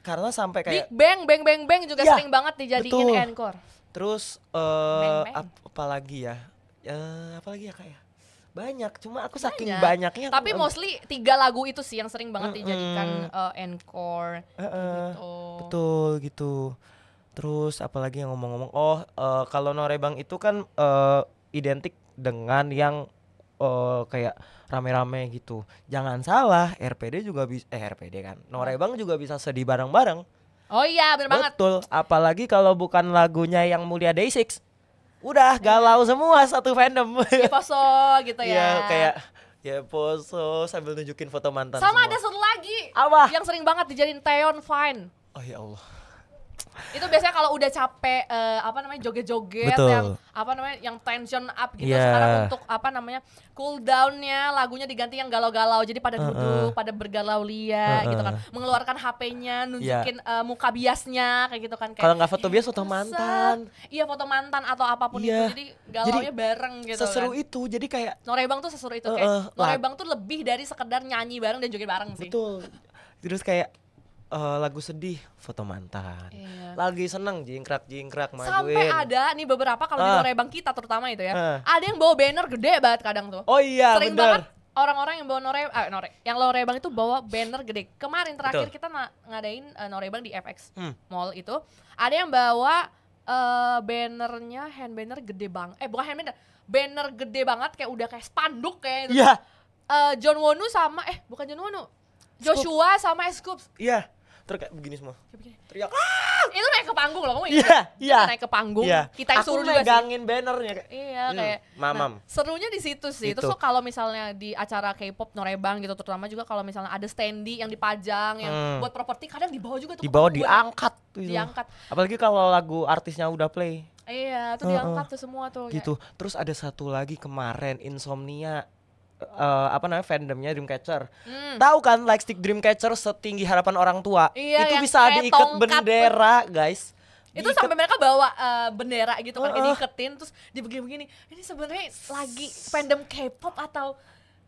Karena sampai kayak Big Bang juga sering banget dijadiin encore. Terus apalagi ya? Apalagi ya kayak banyak, cuma aku saking banyaknya. Tapi mostly 3 lagu itu sih yang sering banget dijadikan encore. Gitu. Betul gitu. Terus apalagi yang ngomong-ngomong, kalau norebang itu kan identik dengan yang kayak rame-rame gitu. Jangan salah, RPD juga bisa RPD kan. Norebang juga bisa sedih bareng-bareng. Oh iya, bener banget. Betul, apalagi kalau bukan lagunya yang Mulia Day6. Udah galau semua satu fandom. Ya poso gitu ya. Iya, kayak ya poso sambil nunjukin foto mantan Sama semua. ada satu lagi. Apa? Yang sering banget dijadiin Taeyeon Fine. Oh ya Allah. Itu biasanya kalau udah capek joget-joget Betul. yang yang tension up gitu. Yeah. Sekarang untuk cool down-nya lagunya diganti yang galau-galau. Jadi pada duduk, pada bergalau lia gitu kan. Mengeluarkan HP-nya, nunjukin muka biasnya kayak gitu kan. Kalau nggak foto bias, foto mantan. Iya, foto mantan atau apapun itu. Jadi galaunya bareng gitu seseru kan. itu. Jadi kayak Norebang tuh seseru itu kayak Norebang tuh lebih dari sekedar nyanyi bareng dan joget bareng sih. Betul. Terus kayak lagu sedih, foto mantan. Iya. Lagi seneng, jingkrak majuin. Sampai ada nih beberapa kalau di Norebang kita terutama itu ya. Ada yang bawa banner gede banget kadang tuh. Oh iya, sering bener. banget orang-orang yang bawa yang Norebang itu bawa banner gede. Kemarin terakhir kita ngadain Norebang di FX Mall itu. Ada yang bawa bannernya, hand banner gede banget. Bukan hand banner, banner gede banget kayak udah kayak spanduk kayak gitu. Iya. John Wonu sama bukan John Wonu. Joshua sama Scoops. Iya. Terus kayak begini semua. Teriak. Itu naik ke panggung loh, kamu ingat? Iya. Naik ke panggung. Kita yang suruh juga juga megangin bannernya kayak. Iya, kayak mamam. Serunya di situ sih. Terus kalau misalnya di acara K-pop Norebang gitu, terutama juga kalau misalnya ada standee yang dipajang yang buat properti, kadang dibawa juga tuh. Diangkat tuh. Diangkat. Apalagi kalau lagu artisnya udah play. Iya, tuh diangkat tuh semua tuh. Gitu. Kayak. Terus ada satu lagi kemarin, Insomnia. Fandomnya Dreamcatcher. Tahu kan Lightstick Dreamcatcher setinggi harapan orang tua. Iya, itu bisa diikat bendera, guys. Itu sampai mereka bawa bendera gitu kan, diiketin terus dibegini-begini. Ini sebenarnya lagi fandom K-pop atau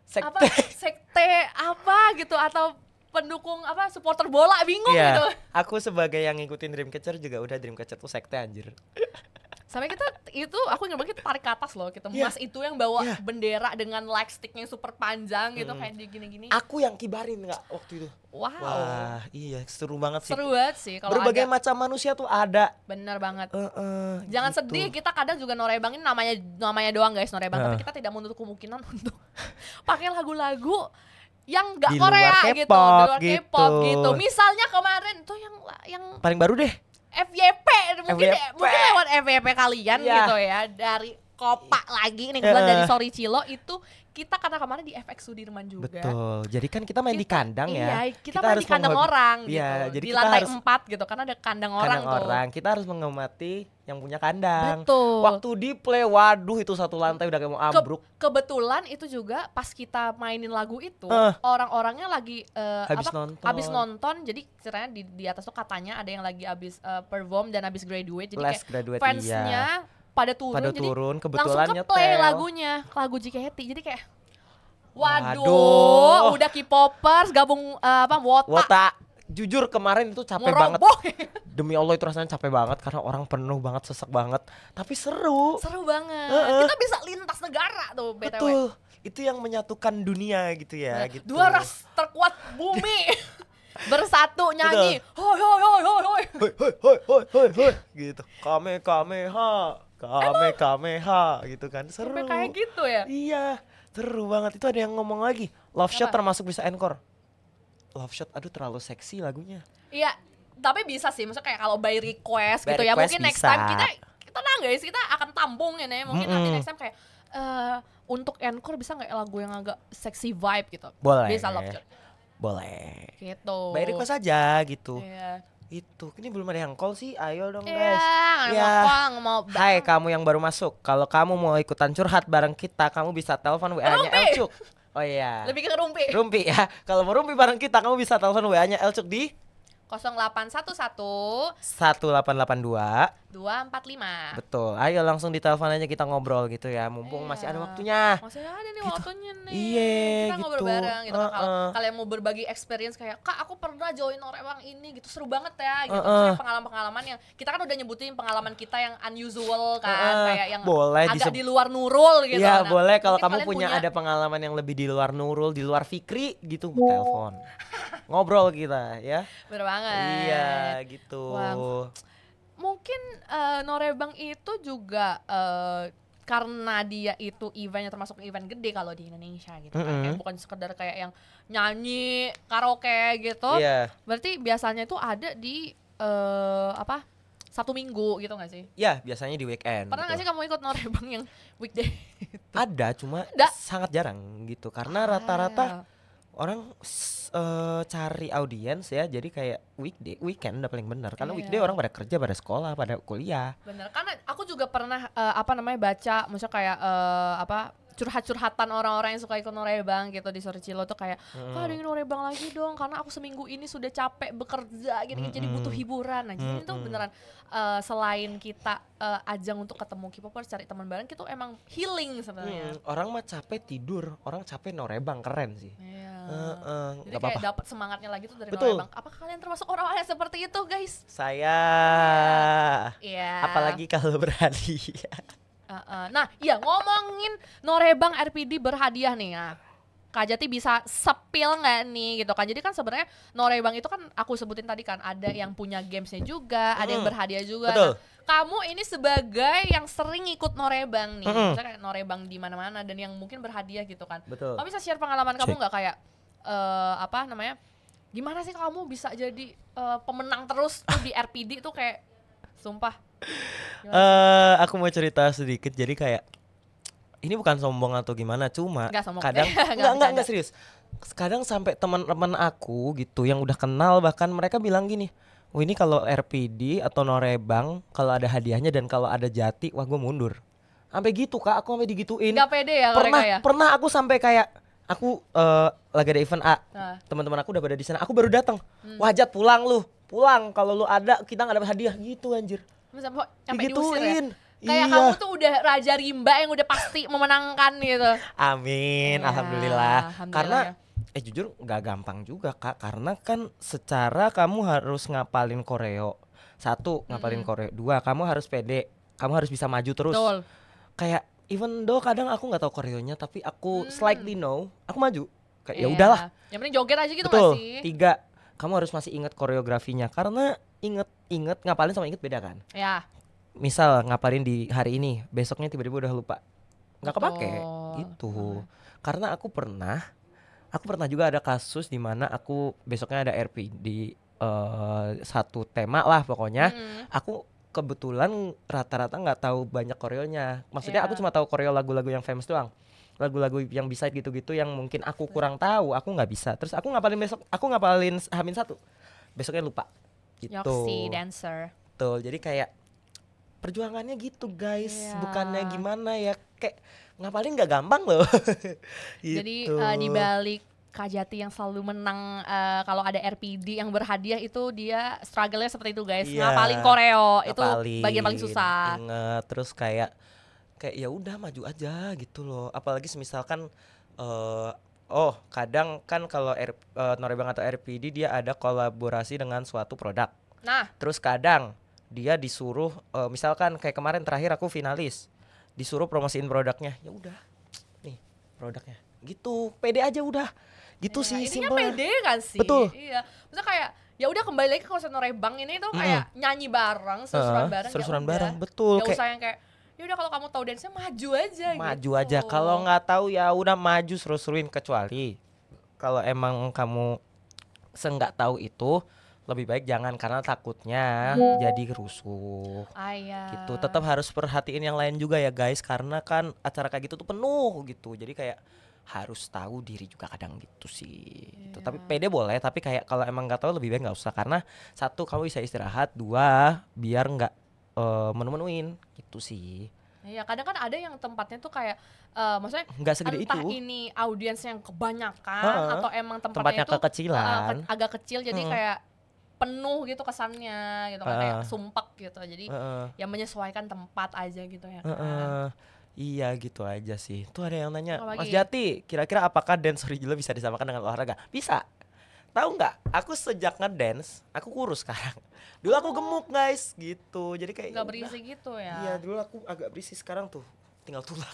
sekte apa gitu, atau pendukung supporter bola, bingung gitu. Aku sebagai yang ngikutin Dreamcatcher juga udah Dreamcatcher tuh sekte anjir. Sampai aku ingat banget kita tarik ke atas loh, Mas itu yang bawa bendera dengan lightsticknya super panjang gitu kayak gini-gini. Aku yang kibarin nggak waktu itu. Wow. Wah, iya seru banget sih. Seru banget sih kalau berbagai macam manusia tuh ada. Bener banget. gitu. Jangan sedih, kita kadang juga Norebangin namanya doang guys, Norebang, tapi kita tidak menutup kemungkinan untuk pakai lagu-lagu yang nggak Korea gitu, di luar K-pop gitu. Misalnya kemarin tuh yang paling baru deh. FYP mungkin lewat FYP kalian gitu ya, dari Kopa lagi nih kebetulan dari Sorry Cilo itu kita karena kemarin di FX Sudirman juga. Betul. Jadi kan kita main di kandang ya. Iya, kita main di kandang orang gitu. Jadi di lantai 4 gitu karena ada kandang orang tuh. Kita harus menghormati yang punya kandang. Betul. Waktu di play, waduh itu satu lantai udah kayak mau ambruk. Kebetulan itu juga pas kita mainin lagu itu orang-orangnya lagi habis nonton. Jadi ceritanya di atas tuh katanya ada yang lagi habis perform dan habis graduate. Jadi kayak fansnya pada turun, kebetulan langsung ke play lagu JKT. Jadi kayak waduh, udah K-popers gabung Wota. Jujur kemarin itu capek banget. Demi Allah itu rasanya capek banget karena orang penuh banget, sesak banget. Tapi seru banget. Kita bisa lintas negara tuh BTW. Betul. Itu yang menyatukan dunia gitu ya. Gitu. Dua ras terkuat bumi bersatu nyanyi. Hoi hoi hoi hoi hoi. Hoi gitu. Kamehameha gitu kan. Seru. Sampai kayak gitu ya. Iya, seru banget. Itu ada yang ngomong lagi, Love Shot termasuk bisa encore. Love Shot, aduh terlalu seksi lagunya. Iya, tapi bisa sih. Maksudnya kayak kalau by request gitu ya. Mungkin next time kita guys, kita akan tampung ya. Mungkin nanti next time kayak untuk encore bisa nggak lagu yang agak sexy vibe gitu. Boleh. Bisa Love Shot. Boleh. Gitu. By request aja gitu. Iya. Itu, ini belum ada yang call sih, ayo dong guys. Iya, mau Hai kamu yang baru masuk, kalau kamu mau ikutan curhat bareng kita, kamu bisa telepon WA-nya Elcuk. Oh iya. Lebih ke Rumpi. Rumpi ya, kalau mau Rumpi bareng kita, kamu bisa telepon WA-nya Elcuk di 0811 1882 245. Betul, ayo langsung ditelepon aja kita ngobrol gitu ya, mumpung masih ada waktunya. Masih ada nih gitu. waktunya nih. Iya, kita gitu. ngobrol bareng gitu. Kalau kalian mau berbagi experience kayak, Kak aku pernah join Norebang ini gitu, seru banget ya gitu. Kayak pengalaman-pengalaman yang kita kan udah nyebutin pengalaman kita yang unusual kan, kayak yang boleh agak di luar Nurul gitu. Iya, boleh kalau kamu punya ada pengalaman yang lebih di luar Nurul, di luar Fikri gitu, telepon. Ngobrol kita ya. Bener banget. Iya, gitu. Wow. Mungkin Norebang itu juga karena dia itu eventnya termasuk event gede kalau di Indonesia gitu kan. Kayak bukan sekedar kayak yang nyanyi karaoke gitu. Berarti biasanya itu ada di apa? Satu minggu gitu gak sih? Ya biasanya di weekend. Pernah gak sih kamu ikut norebang yang weekday? Ada, cuma sangat jarang gitu. Karena rata-rata orang cari audiens ya, jadi kayak weekend udah paling bener. Karena weekday orang pada kerja, pada sekolah, pada kuliah. Bener, karena aku juga pernah baca, maksudnya kayak curhat-curhatan orang-orang yang suka ikut norebang gitu di Sorcilo tuh kayak, Kak ada yang norebang lagi dong karena aku seminggu ini sudah capek bekerja gini, jadi butuh hiburan. Nah jadi itu beneran selain kita ajang untuk ketemu K-popers, cari teman bareng, itu emang healing sebenarnya. Orang mah capek tidur, orang capek norebang, keren sih. Jadi kayak dapat semangatnya lagi tuh dari Betul. norebang. Apakah kalian termasuk orang-orang yang seperti itu, guys? Saya apalagi kalau berhadiah. Nah, iya ngomongin norebang RPD berhadiah nih. Nah, Kak Jati bisa sepil nggak nih gitu kan? Jadi kan sebenarnya norebang itu kan aku sebutin tadi kan ada yang punya gamesnya juga, ada yang berhadiah juga. Betul. Nah, kamu ini sebagai yang sering ikut norebang nih, misalnya kayak norebang di mana-mana dan yang mungkin berhadiah gitu kan. Betul. Kamu bisa share pengalaman kamu nggak kayak gimana sih kamu bisa jadi pemenang terus tuh di RPD tuh kayak sumpah. Aku mau cerita sedikit, jadi kayak ini bukan sombong atau gimana, cuma kadang enggak serius. Kadang sampai teman-teman aku gitu yang udah kenal bahkan mereka bilang gini, ini kalau RPD atau norebang kalau ada hadiahnya dan kalau ada Jati, wah gue mundur. Sampai gitu Kak, aku sampai digituin. Gak pede ya mereka ya? Pernah aku sampai kayak aku lagi ada event A, teman-teman aku udah pada di sana, aku baru datang. Wah Jat pulang kalau lu ada kita nggak dapat hadiah gitu anjir. Sampai diusir ya? Kayak kamu tuh udah Raja Rimba yang udah pasti memenangkan gitu. Amin, alhamdulillah. Karena jujur nggak gampang juga Kak, karena kan secara kamu harus ngapalin koreo. 1, ngapalin koreo. 2, kamu harus pede, kamu harus bisa maju terus. Betul. Kayak even though kadang aku nggak tahu koreonya, tapi aku slightly know, aku maju. Kayak ya udahlah. Yang penting joget aja gitu. Betul. Gak sih? 3, kamu harus masih ingat koreografinya, karena inget ngapalin sama inget beda kan. Ya. Misal ngapalin di hari ini, besoknya tiba-tiba udah lupa, nggak kepake gitu. Karena aku pernah juga ada kasus di mana aku besoknya ada RP di satu tema lah pokoknya. Aku kebetulan rata-rata nggak tahu banyak koreonya. Maksudnya aku cuma tahu koreo lagu-lagu yang famous doang. Lagu-lagu yang bisa gitu-gitu yang mungkin aku kurang tahu, aku nggak bisa. Terus aku ngapalin H-1, besoknya lupa gitu. Yoksi dancer. Betul, jadi kayak perjuangannya gitu guys, bukannya gimana ya, kayak ngapalin nggak gampang loh. Gitu. Jadi di balik Kak Jati yang selalu menang kalau ada RPD yang berhadiah itu dia struggle-nya seperti itu guys. Ngapalin koreo itu bagian paling susah. Ingat, terus kayak ya udah maju aja gitu loh. Apalagi misalkan kadang kan kalau norebang atau RPD dia ada kolaborasi dengan suatu produk. Nah, terus kadang dia disuruh misalkan kayak kemarin terakhir aku finalis, disuruh promosiin produknya. Ya udah, nih produknya. Gitu, pede aja udah. Gitu sih simpel. Intinya pede kan sih. Betul. Iya. Maksudnya kayak ya udah kembali lagi ke konser norebang ini tuh kayak nyanyi bareng, seru-seruan bareng. Betul. Gak usah yang kayak ya udah kalau kamu tahu dance-nya maju aja gitu. Aja. Kalau nggak tahu ya udah maju seru-seruin, kecuali kalau emang kamu nggak tahu itu, lebih baik jangan karena takutnya jadi rusuh. Gitu. Tetap harus perhatiin yang lain juga ya guys, karena kan acara kayak gitu tuh penuh gitu. Jadi kayak harus tahu diri juga kadang gitu sih. Gitu. Tapi pede boleh, tapi kayak kalau emang nggak tahu lebih baik nggak usah, karena 1 kamu bisa istirahat, 2 biar nggak menu-menuin gitu sih. Iya, kadang kan ada yang tempatnya tuh kayak maksudnya nggak segede entah itu. ini audiens yang kebanyakan atau emang tempatnya itu kekecilan. Agak kecil, jadi kayak penuh gitu kesannya gitu kan, kayak sumpek gitu. Jadi yang menyesuaikan tempat aja gitu ya kan. Iya gitu aja sih. Tuh ada yang nanya, Mas Jati, kira-kira apakah dance original bisa disamakan dengan olahraga? Bisa. Tahu nggak? Aku sejak ngedance, aku kurus sekarang. Dulu aku gemuk guys, gitu. Jadi kayak nggak berisi gitu ya? Iya, dulu aku agak berisi, sekarang tuh tinggal tulang.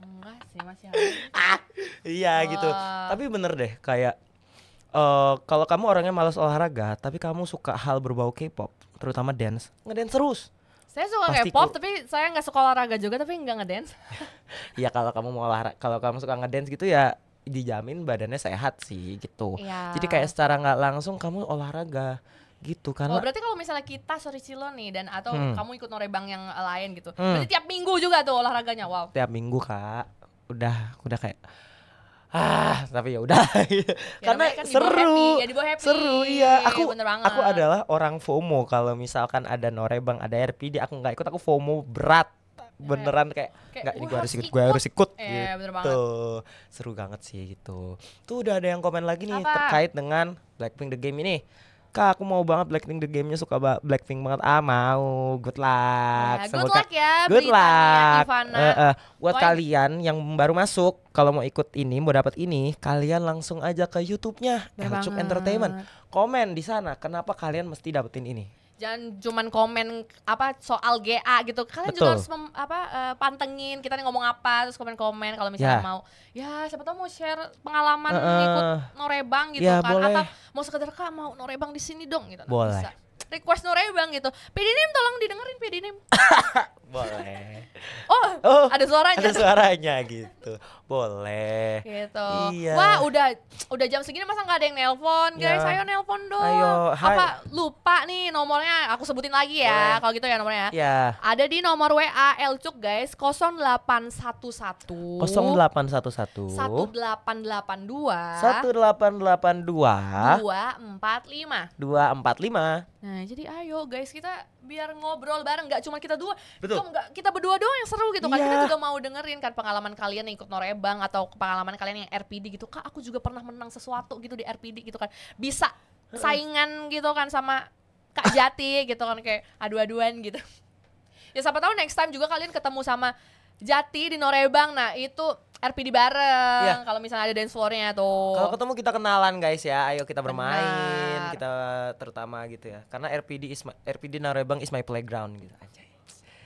Enggak sih, masih ada. Iya gitu. Tapi bener deh, kayak kalau kamu orangnya malas olahraga, tapi kamu suka hal berbau K-pop, terutama dance, ngedance terus. Saya suka K-pop, tapi saya nggak suka olahraga juga, tapi nggak ngedance. Iya, kalau kamu mau olahraga, kalau kamu suka ngedance gitu ya dijamin badannya sehat sih gitu. Ya. Jadi kayak secara nggak langsung kamu olahraga. gitu. Karena berarti kalau misalnya kita Sorry Cilo nih dan atau kamu ikut norebang yang lain gitu, berarti tiap minggu juga tuh olahraganya. Wow, tiap minggu Kak, udah kayak tapi ya udah karena kan seru, seru. Iya, aku banget. adalah orang FOMO kalau misalkan ada norebang, ada RPD, aku nggak ikut, aku FOMO berat. Beneran kayak nggak, ini gue harus ikut gitu. Seru banget sih gitu. Tuh udah ada yang komen lagi nih terkait dengan Blackpink The Game ini. Kak, aku mau banget Blackpink The Game-nya, suka Blackpink banget. Mau. Good luck. Good luck ya good luck. Ivana. Buat kalian yang baru masuk, kalau mau ikut ini, mau dapat ini, kalian langsung aja ke YouTube-nya Elcuk Entertainment. Komen di sana kenapa kalian mesti dapetin ini. Jangan cuman komen soal GA gitu. Kalian juga harus pantengin kita nih ngomong apa, terus komen-komen kalau misalnya mau. Ya, siapa tahu mau share pengalaman ikut norebang gitu kan. Boleh. Atau mau sekedar Kak mau norebang di sini dong gitu. Boleh. Bisa. Request norebang gitu. PDNim tolong didengerin PDNim. Boleh. Oh, ada suaranya. Ada suaranya gitu. Boleh. Gitu. Iya. Wah, udah jam segini masa nggak ada yang nelpon, guys? Ayo nelpon dong. Ayo, hai. Lupa nih nomornya, aku sebutin lagi ya. Kalau gitu ya nomornya. Ya. Ada di nomor WA Elcuk, guys. 0811 0811 1882 245. Nah, jadi ayo guys, kita biar ngobrol bareng, nggak cuma kita dua. Betul. Kita berdua doang yang seru gitu kan. Iya. Kita juga mau dengerin kan pengalaman kalian yang ikut norebang atau pengalaman kalian yang RPD gitu. Kak, aku juga pernah menang sesuatu gitu di RPD gitu kan. Bisa saingan gitu kan sama Kak Jati gitu kan, kayak adu-aduan gitu. Ya siapa tahu next time juga kalian ketemu sama Jati di norebang. Nah, itu RPD bareng. Kalau misalnya ada dance floor-nya tuh. Kalau ketemu kita kenalan guys ya. Ayo kita bermain. Kita terutama gitu ya. Karena RPD norebang is my playground gitu aja.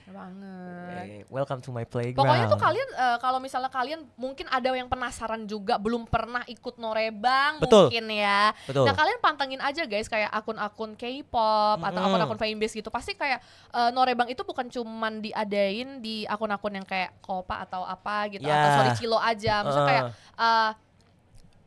Banget. Welcome to my playground. Pokoknya tuh kalian kalau misalnya kalian mungkin ada yang penasaran juga belum pernah ikut norebang. Betul. Mungkin ya. Betul. Nah, kalian pantengin aja guys kayak akun-akun K-pop atau akun-akun fanbase gitu. Pasti kayak norebang itu bukan cuman diadain di akun-akun yang kayak Kopa atau apa gitu atau Sorry Cilo aja. Maksudnya kayak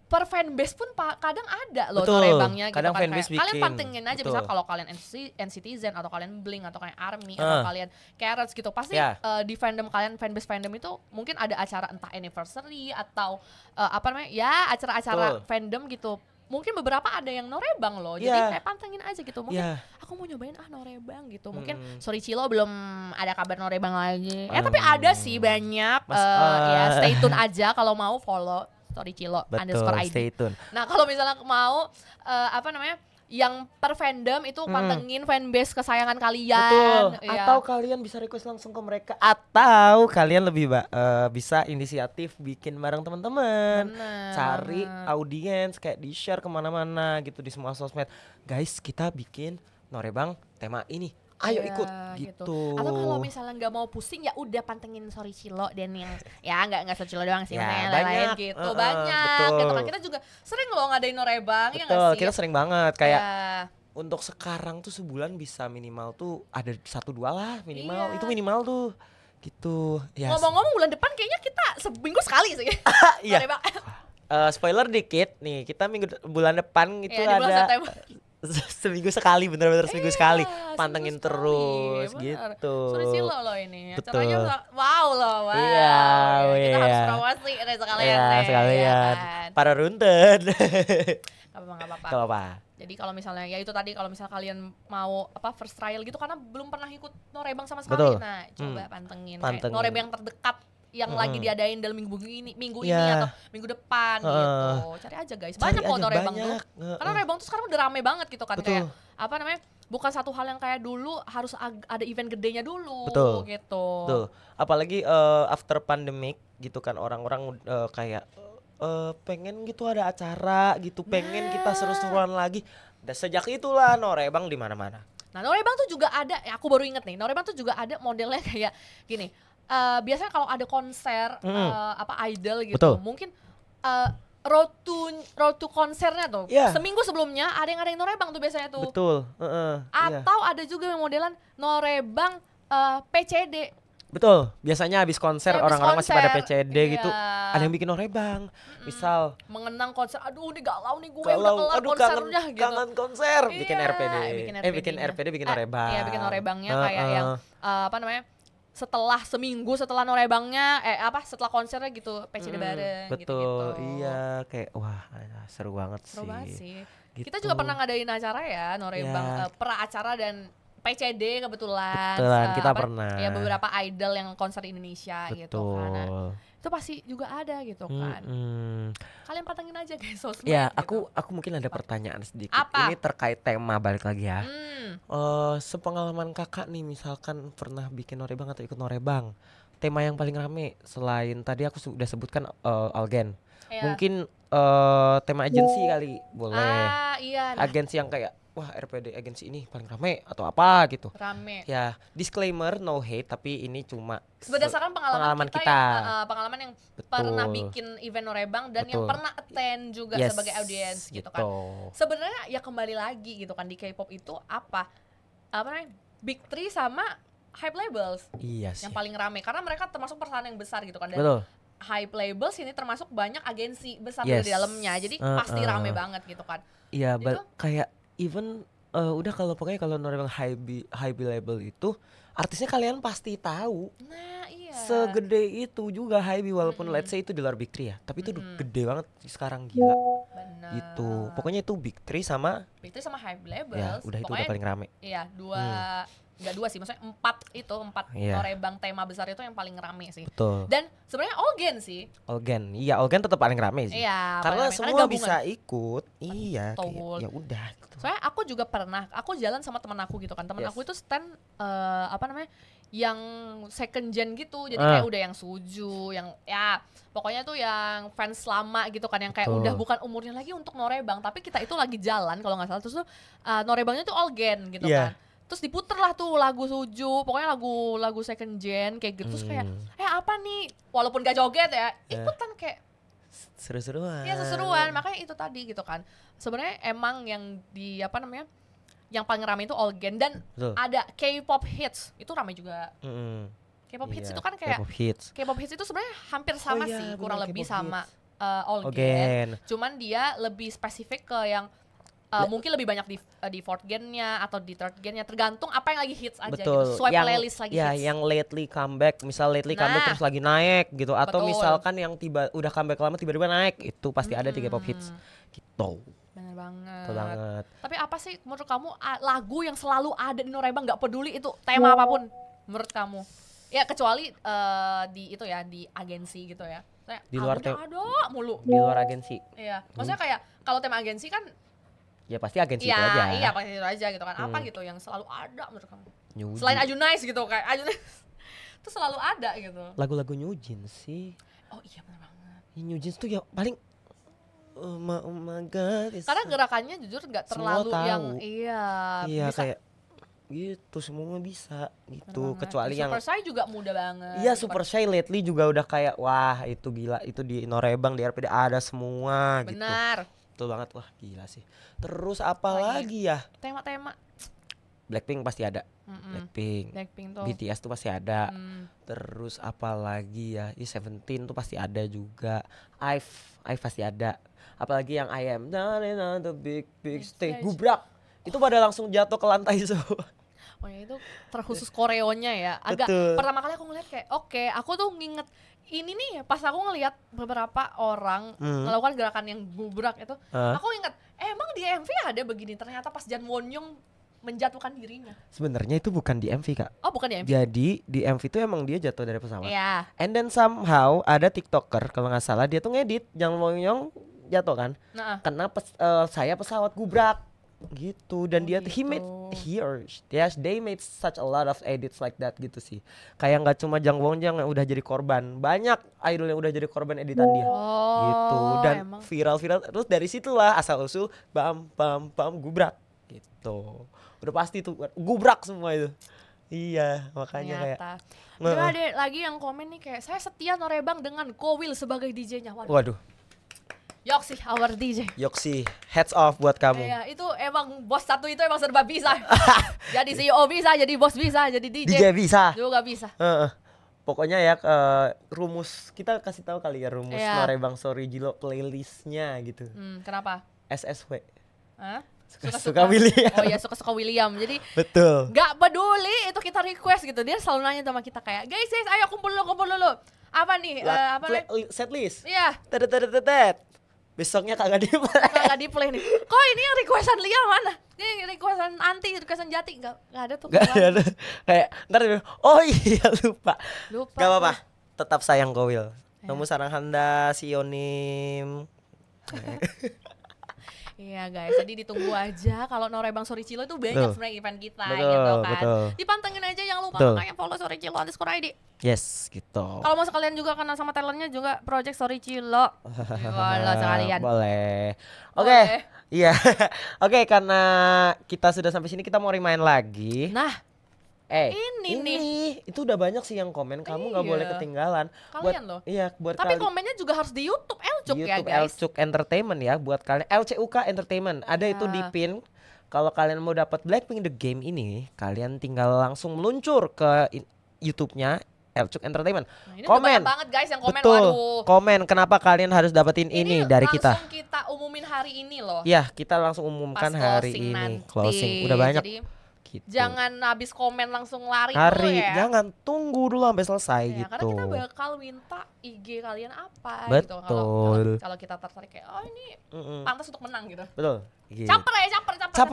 per fanbase pun kadang ada loh norebangnya gitu kadang kan. Fanbase Kalian bikin. pantengin aja. Misal kalau kalian NCTzen atau kalian Blink atau kalian ARMY atau kalian Carrots gitu, pasti di fandom kalian, fanbase fandom itu mungkin ada acara entah anniversary atau acara-acara fandom gitu. Mungkin beberapa ada yang norebang loh. Jadi kayak pantengin aja gitu. Mungkin aku mau nyobain norebang gitu. Mungkin Sorry Cilo belum ada kabar norebang lagi. Tapi ada sih banyak. Ya stay tune aja kalau mau follow Sorry Cilo _ID. Stay tune. Nah, kalau misalnya mau yang per fandom itu pantengin fanbase kesayangan kalian. Betul. Atau kalian bisa request langsung ke mereka, atau kalian lebih bisa inisiatif bikin bareng teman-teman. Cari audiens kayak di share kemana-mana gitu di semua sosmed. Guys, kita bikin norebang tema ini. Ayo ikut gitu. Atau kalau misalnya nggak mau pusing ya udah pantengin Sorry Cilo dan yang nggak Sorry Cilo doang sih, lain-lain gitu. Banyak gitu kan. Kita juga sering loh ngadain norebang. Betul, ya nggak sih? Kita sering banget kayak untuk sekarang tuh sebulan bisa minimal tuh ada 1-2 lah minimal. Itu minimal tuh gitu. Ngomong-ngomong bulan depan kayaknya kita seminggu sekali sih. Iya. Spoiler dikit nih, kita bulan depan itu ada seminggu sekali, bener-bener seminggu sekali. Pantengin terus gitu. Sorry Cilo loh ini. Betul. Acaranya wow loh. Wow. Iya. Kita harus promosi sekalian. Sekalian. Para runtun. Gak apa-apa. Jadi kalau misalnya ya itu tadi, kalau misalnya kalian mau first trial gitu karena belum pernah ikut norebang sama sekali. Betul. Nah, coba pantengin. Kayak norebang yang terdekat yang lagi diadain dalam minggu ini atau minggu depan gitu. Cari aja guys. Banyak kok norebang tuh. Karena norebang tuh sekarang udah rame banget gitu kan. Betul. Kayak bukan satu hal yang kayak dulu harus ada event gedenya dulu. Betul. Gitu. Betul. Apalagi after pandemic gitu kan, orang-orang kayak pengen gitu ada acara gitu, pengen kita seru-seruan lagi. Dan sejak itulah norebang di mana-mana. Nah, norebang tuh juga ada, aku baru inget nih, norebang tuh juga ada modelnya kayak gini. Biasanya kalau ada konser idol gitu, betul, mungkin road to konsernya tuh seminggu sebelumnya ada yang norebang tuh biasanya tuh. Betul. Atau ada juga yang modelan norebang PCD. Betul, biasanya habis konser orang-orang masih pada PCD gitu. Ada yang bikin norebang. Misal mengenang konser, aduh ini galau nih gue udah kelar konsernya gitu. Kangen konser, bikin RPD. Bikin RPD, bikin norebang. Iya, bikin norebangnya kayak yang setelah seminggu setelah norebangnya setelah konsernya gitu PCD bareng betul, gitu-gitu. Iya, kayak wah seru banget sih. Gitu. Kita juga pernah ngadain acara ya norebang, pra acara dan PCD kebetulan kita pernah ya beberapa idol yang konser di Indonesia gitu kan. Nah, itu pasti juga ada gitu kan. Kalian pantengin aja guys sosmed. Ya, gitu. aku mungkin ada pertanyaan sedikit. Apa? Ini terkait tema balik lagi ya. Sepengalaman kakak nih misalkan pernah bikin norebang atau ikut norebang, tema yang paling rame selain tadi aku sudah sebutkan Algen. Mungkin tema agensi kali boleh. Iya. Agensi yang kayak wah RPD agensi ini paling rame atau apa gitu. Rame. Ya, disclaimer no hate tapi ini cuma berdasarkan pengalaman kita. Pengalaman yang pernah bikin event norebang dan yang pernah attend juga sebagai audiens gitu kan. Sebenarnya ya kembali lagi gitu kan di K-pop itu apa namanya? Big Three sama Hype Labels. Iya sih. Yang paling rame karena mereka termasuk perusahaan yang besar gitu kan. Dan betul. Hype Labels ini termasuk banyak agensi besar di dalamnya. Jadi pasti rame banget gitu kan. Iya, kayak even udah kalau norebang high label itu artisnya kalian pasti tahu. Nah, iya. Segede itu juga Hybe walaupun let's say itu di luar Big Three ya. Tapi itu gede banget sekarang gila. Bener. Gitu. Pokoknya itu Big Three sama Hype Labels. Ya, udah itu udah paling rame. Iya, enggak dua sih, maksudnya empat norebang tema besar itu yang paling rame sih. Betul. Dan sebenarnya Algen sih. Algen tetap paling rame sih. Iya, karena semua bisa ikut. Iya, ya udah gitu. Soalnya aku juga pernah, aku jalan sama teman aku gitu kan. Teman aku itu stand yang second gen gitu. Jadi kayak udah yang Suju, yang ya pokoknya tuh yang fans lama gitu kan, yang kayak udah bukan umurnya lagi untuk norebang, tapi kita itu lagi jalan kalau nggak salah terus tuh norebangnya tuh Algen gitu kan. Terus diputer lah tuh lagu Suju, pokoknya lagu second gen kayak gitu. Terus kayak apa nih, walaupun gak joget ya, ikutan kayak seru-seruan. Iya seru-seruan, makanya itu tadi gitu kan. Sebenarnya emang yang yang paling ramai itu Algen dan ada K-pop hits, itu ramai juga. K-pop hits itu kan kayak K-pop hits itu sebenarnya hampir sama sih, kurang lebih sama Algen. Cuman dia lebih spesifik ke yang mungkin lebih banyak di fourth gen-nya atau di third gen-nya, tergantung apa yang lagi hits aja gitu. Swipe playlist lagi hits. Yang lately comeback, comeback terus lagi naik gitu, atau misalkan yang udah comeback lama tiba-tiba naik, itu pasti ada di K-pop hits gitu. Bener banget. Betul banget. Tapi apa sih menurut kamu lagu yang selalu ada di norebang, nggak peduli itu tema apapun menurut kamu? Ya kecuali di itu ya, di agensi gitu ya. Di luar ada mulu. Di luar agensi. Iya. Maksudnya kayak kalau tema agensi kan ya pasti agensi itu aja. Iya pasti itu aja gitu kan. Apa gitu yang selalu ada menurut kamu? Selain Ajunice gitu, kayak Ajunice itu selalu ada gitu. Lagu-lagu New Jeans sih. Oh iya benar banget. New Jeans tuh ya paling oh my god. Karena gerakannya jujur nggak terlalu yang iya bisa. Kayak gitu semua bisa gitu. Kecuali yang Super Shy juga mudah banget. Iya Super Shy lately juga udah kayak wah itu gila, itu di norebang di RPD ada semua gitu. Benar. Betul banget, wah gila sih. Terus apa lagi ya? Tema-tema Blackpink pasti ada. Blackpink tuh. BTS tuh pasti ada. Terus apa lagi ya? Seventeen tuh pasti ada juga. IVE pasti ada. Apalagi yang I Am on the big stage. Gubrak. Itu pada langsung jatuh ke lantai semua. Oh ya itu terkhusus koreonya ya. Agak pertama kali aku ngeliat kayak aku tuh nginget ini nih pas aku ngelihat beberapa orang melakukan gerakan yang gubrak itu, aku ingat emang di MV ada begini, ternyata pas Jan Won-young menjatuhkan dirinya. Sebenarnya itu bukan di MV Kak. Oh bukan di MV. Jadi di MV itu emang dia jatuh dari pesawat. And then somehow ada TikToker kalau nggak salah dia tuh ngedit Jan Won-young jatuh kan, kena saya pesawat gubrak gitu, dan they made such a lot of edits like that gitu sih. Kayak nggak cuma Jang Won-young yang udah jadi korban, banyak idol yang udah jadi korban editan dia gitu, dan viral terus dari situlah asal usul bam gubrak gitu. Udah pasti tuh gubrak semua itu. Iya makanya ternyata. Kayak ada lagi yang komen nih kayak saya setia norebang dengan Kowil sebagai DJ-nya. Waduh. Yoksi, our DJ. Yoksi, heads off buat kamu. Iya, itu emang bos satu itu emang serba bisa. Jadi CEO bisa, jadi bos bisa, jadi DJ bisa. juga bisa. Pokoknya ya rumus kita kasih tahu kali ya rumus Norebang Sorry Jilo playlistnya gitu. Kenapa? SSW. Hah? Suka William. Oh iya, suka William. Jadi betul. Gak peduli itu kita request gitu. Dia selalu nanya sama kita kayak, guys, ayo kumpul dulu. Apa nih? Set list. Iya. Tetet. Besoknya kagak di play nih. Kok ini yang requestan Liam mana? Ini requestan Anti, requestan Jati. Gak ada tuh. Gak ada. Kayak ntar oh iya lupa. Gak apa-apa. Tetap sayang Kowil. Kamu sarang handa sionim. Iya guys, jadi ditunggu aja kalau Norebang Sorry Cilo itu banyak sebenarnya event kita gitu kan. Dipantengin aja, jangan lupa makanya follow Sorry Cilo _ID. Yes, gitu. Kalau mau sekalian juga kenal sama talentnya juga Project Sorry Cilo. Follow sekalian. Boleh. Oke. Iya. Oke, karena kita sudah sampai sini kita mau remind lagi. Nah, ini itu udah banyak sih yang komen, kamu nggak boleh ketinggalan. Kalian loh. Iya, buat tapi komennya juga harus di YouTube Elcuk ya guys. Elcuk Entertainment ya buat kalian. LCUK Entertainment ada itu di pin. Kalau kalian mau dapat Blackpink The Game ini, kalian tinggal langsung meluncur ke YouTube-nya Elcuk Entertainment. Ini komen banget guys yang komen. Betul. Komen kenapa kalian harus dapetin ini dari kita. Langsung kita umumin hari ini loh. Iya, kita langsung umumkan hari ini nanti. Closing. Udah banyak. Jadi, gitu. Jangan habis komen langsung lari dulu ya. Jangan tunggu dulu sampai selesai gitu. Karena kita bakal minta IG kalian apa gitu. Kalau kita tertarik kayak ini pantas untuk menang gitu. Betul. Gitu. Caper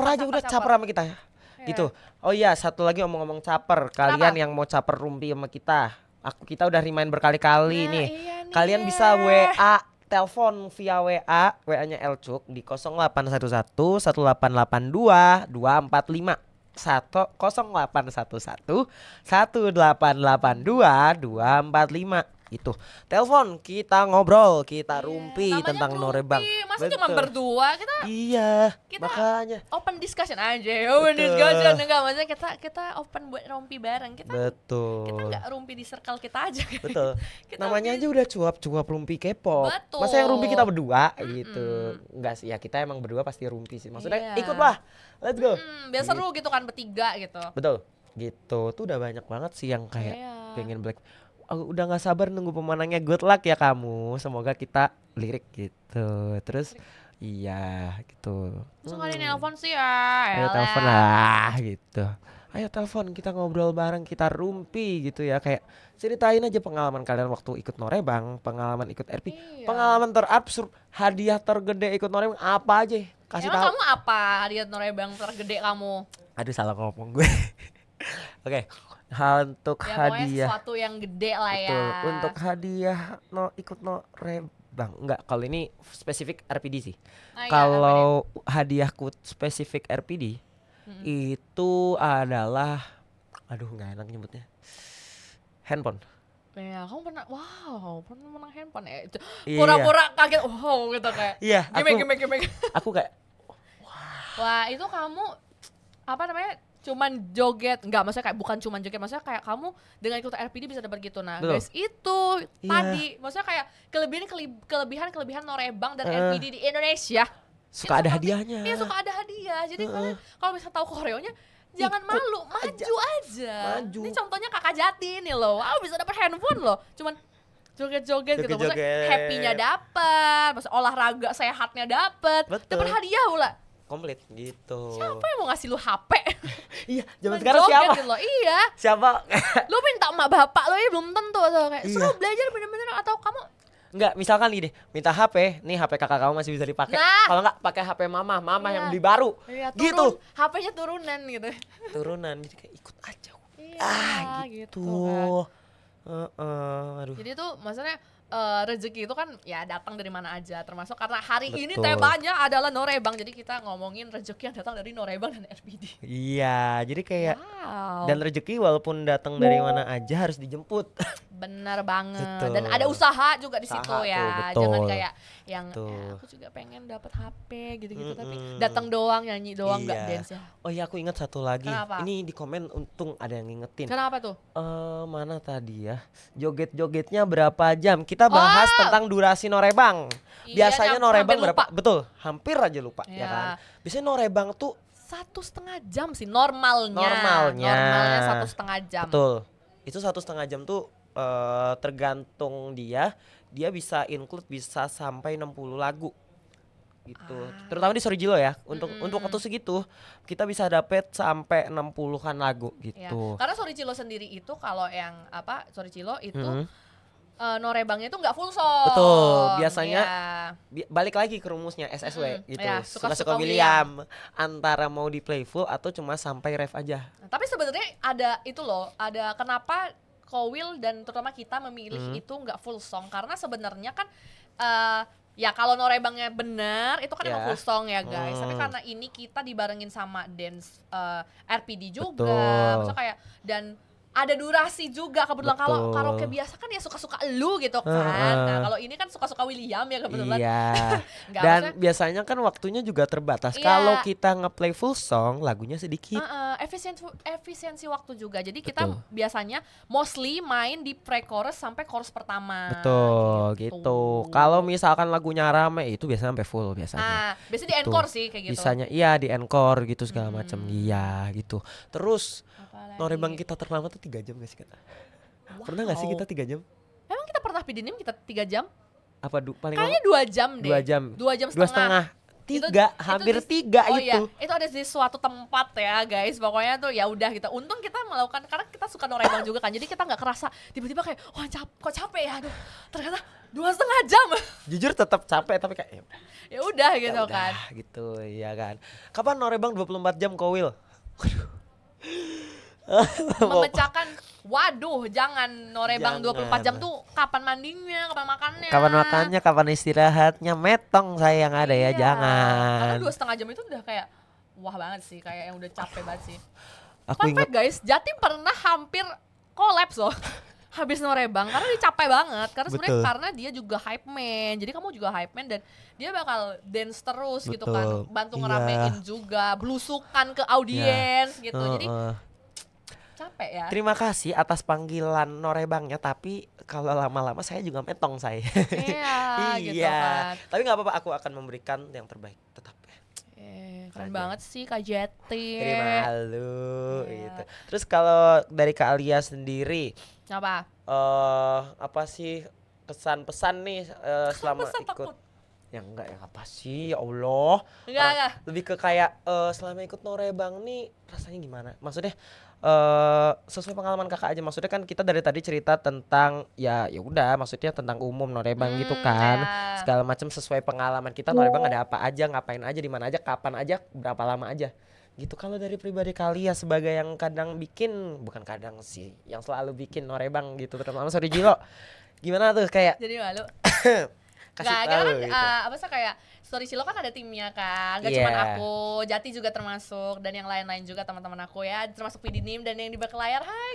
aja udah caper sama kita ya. Gitu. Oh iya, satu lagi ngomong-ngomong caper. Kalian yang mau caper rumpi sama kita. Kita udah remind berkali-kali nih. Iya nih. Kalian bisa WA telepon via WA-nya Elcuk di 0811 1882 245. 0811 1882 245 itu. Telepon, kita ngobrol, kita rumpi tentang Norebang. Masa cuma berdua kita? Iya, makanya open discussion aja. Open discussion enggak, maksudnya kita open buat rumpi bareng. Kita enggak rumpi di circle kita aja. Betul. Namanya aja udah cuap-cuap rumpi K-pop. Masa yang rumpi kita berdua gitu. Enggak sih, ya kita emang berdua pasti rumpi sih. Maksudnya ikutlah. Let's go. Biar seru gitu kan bertiga gitu. Betul. Gitu. Tuh udah banyak banget sih yang kayak pengen Black. Udah gak sabar nunggu pemenangnya. Good luck ya kamu. Semoga kita lirik gitu. Terus iya gitu. Sekali nelpon sih ya. Ayo telepon lah gitu. Ayo telepon, kita ngobrol bareng, kita rumpi gitu ya. Kayak ceritain aja pengalaman kalian waktu ikut Norebang, pengalaman ikut RP, pengalaman terabsurd, hadiah tergede ikut Norebang apa aja. Kasih tahu. Kamu apa hadiah Norebang tergede kamu? Aduh salah ngomong gue. Oke. Untuk hadiah sesuatu yang gede lah ya. Betul. Untuk hadiah ikut Norebang enggak, kalau ini spesifik RPD sih. Kalau hadiahku spesifik RPD itu adalah nggak enak nyebutnya, handphone. Ya, kamu pernah menang handphone ya? Itu pura-pura kaget, gitu kayak. Iya, gimik. Aku kayak wah, itu kamu apa namanya? Cuman joget, maksudnya kayak bukan cuman joget, maksudnya kayak kamu dengan ikut RPD bisa dapat gitu. Nah, guys, itu tadi maksudnya kayak kelebihan Norebang dan RPD di Indonesia. Suka ada hadiahnya. Iya, suka ada hadiah. Jadi kalau bisa tahu koreonya jangan malu, maju aja. Ini contohnya Kakak Jati nih loh. Bisa dapat handphone loh. Cuman joget-joget gitu. Maksudnya happy-nya dapat, maksudnya olahraga sehatnya dapat hadiah pula. Komplit gitu. Siapa yang mau ngasih lu HP? Iya, zaman sekarang siapa? Gitu loh. Iya. Siapa? Lu minta emak bapak lo ya belum tentu atau kayak suruh belajar bener-bener, atau kamu enggak, misalkan gini, minta HP, nih HP kakak kamu masih bisa dipakai. Kalau enggak pakai HP mama yang beli baru. Iya, gitu. HP-nya turunan gitu. Turunan, jadi kayak ikut aja. Gitu. Aduh. Jadi tuh maksudnya rezeki itu kan ya datang dari mana aja, termasuk karena hari ini temanya adalah Norebang, jadi kita ngomongin rezeki yang datang dari Norebang dan RPD. Iya, jadi kayak dan rezeki walaupun datang dari mana aja harus dijemput. Benar banget. Betul. Dan ada usaha juga di situ ya. Betul. Jangan kayak yang aku juga pengen dapat HP gitu-gitu tapi datang doang, nyanyi doang, nggak dance ya. Oh iya, aku ingat satu lagi. Kenapa? Ini di komen untung ada yang ngingetin. Kenapa tuh? Mana tadi ya? Joget-jogetnya berapa jam? Kita bahas tentang durasi Norebang. Biasanya Norebang berapa? Betul, hampir aja lupa ya kan. Biasanya Norebang tuh 1,5 jam sih normalnya. Normalnya 1,5 jam. Betul. Itu 1,5 jam tuh tergantung dia bisa include bisa sampai 60 lagu gitu. Terutama di Sorry Jilo ya. Untuk waktu segitu kita bisa dapet sampai 60-an lagu gitu. Ya, karena Sorry Jilo sendiri itu kalau yang Sorry Jilo itu norebangnya itu nggak full song. Betul, biasanya balik lagi ke rumusnya SSW gitu. Ya, suka-suka William antara mau di play full atau cuma sampai ref aja. Nah, tapi sebenarnya ada itu loh, ada kenapa Kowil dan terutama kita memilih itu nggak full song, karena sebenarnya kan ya kalau norebangnya benar itu kan emang full song ya guys. Tapi karena ini kita dibarengin sama dance RPD juga, maksudnya kayak dan ada durasi juga kebetulan. Kalau karaoke biasa kan ya suka-suka lu gitu kan. Nah kalau ini kan suka-suka William ya kebetulan. Iya. Dan biasanya kan waktunya juga terbatas. Kalau kita ngeplay full song lagunya sedikit. Efisiensi waktu juga. Jadi kita biasanya mostly main di pre-chorus sampai chorus pertama. Betul gitu. Kalau misalkan lagunya rame itu biasanya sampai full biasanya. Biasanya di encore sih kayak gitu. Biasanya iya di encore gitu segala macam. Iya gitu. Terus norebang kita terlama tuh 3 jam gak sih kata? Pernah gak sih kita 3 jam? Emang kita pernah pidinim kita 3 jam? Apa paling kayaknya 2 jam deh. 2 jam 2 setengah. 3, hampir 3 gitu. Iya, itu ada di suatu tempat ya guys. Pokoknya tuh ya udah kita. Untung kita melakukan karena kita suka norebang juga kan. Jadi kita nggak kerasa tiba-tiba kayak wah kok capek ya. Aduh, ternyata 2,5 jam. Jujur tetap capek tapi kayak ya udah gitu kan. Gitu ya kan. Kapan norebang 24 jam Kowil? Memecahkan jangan norebang 24 jam tuh kapan mandinya, kapan makannya, kapan istirahatnya, metong saya yang ada ya jangan. Karena 2,5 jam itu udah kayak wah banget sih, kayak yang udah capek banget sih. Fun fact guys, Jatim pernah hampir kolaps loh habis norebang karena dia capek banget. Karena sebenarnya karena dia juga hype man, jadi kamu juga hype man dan dia bakal dance terus gitu kan, bantu ngeramein juga, belusukan ke audiens gitu. Jadi capek ya. Terima kasih atas panggilan norebangnya, tapi kalau lama-lama saya juga metong saya. Iya, gitu kan. Tapi nggak apa-apa, aku akan memberikan yang terbaik tetap. Keren banget sih Kak Jeti. Terima lu gitu. Terus kalau dari Kak Alia sendiri, apa sih kesan-pesan nih selama ikut? Takut. Ya enggak ya, apa sih ya Allah. Enggak. Lebih ke kayak selama ikut norebang nih rasanya gimana? Maksudnya sesuai pengalaman kakak aja. Maksudnya kan kita dari tadi cerita tentang ya udah, maksudnya tentang umum norebang gitu kan. Segala macam sesuai pengalaman kita norebang ada apa aja, ngapain aja, di mana aja, kapan aja, berapa lama aja. Gitu. Kalau dari pribadi kalian sebagai yang bukan kadang sih, yang selalu bikin norebang gitu, terutama Sorry Jilo. Gimana tuh kayak? Jadi malu. Kasih tahu kan gitu. apa sih kayak Sorry Jilo kan ada timnya kan, gak cuma aku, Jati juga termasuk dan yang lain-lain juga teman-teman aku ya, termasuk Pidinim dan yang di belakang layar. Hai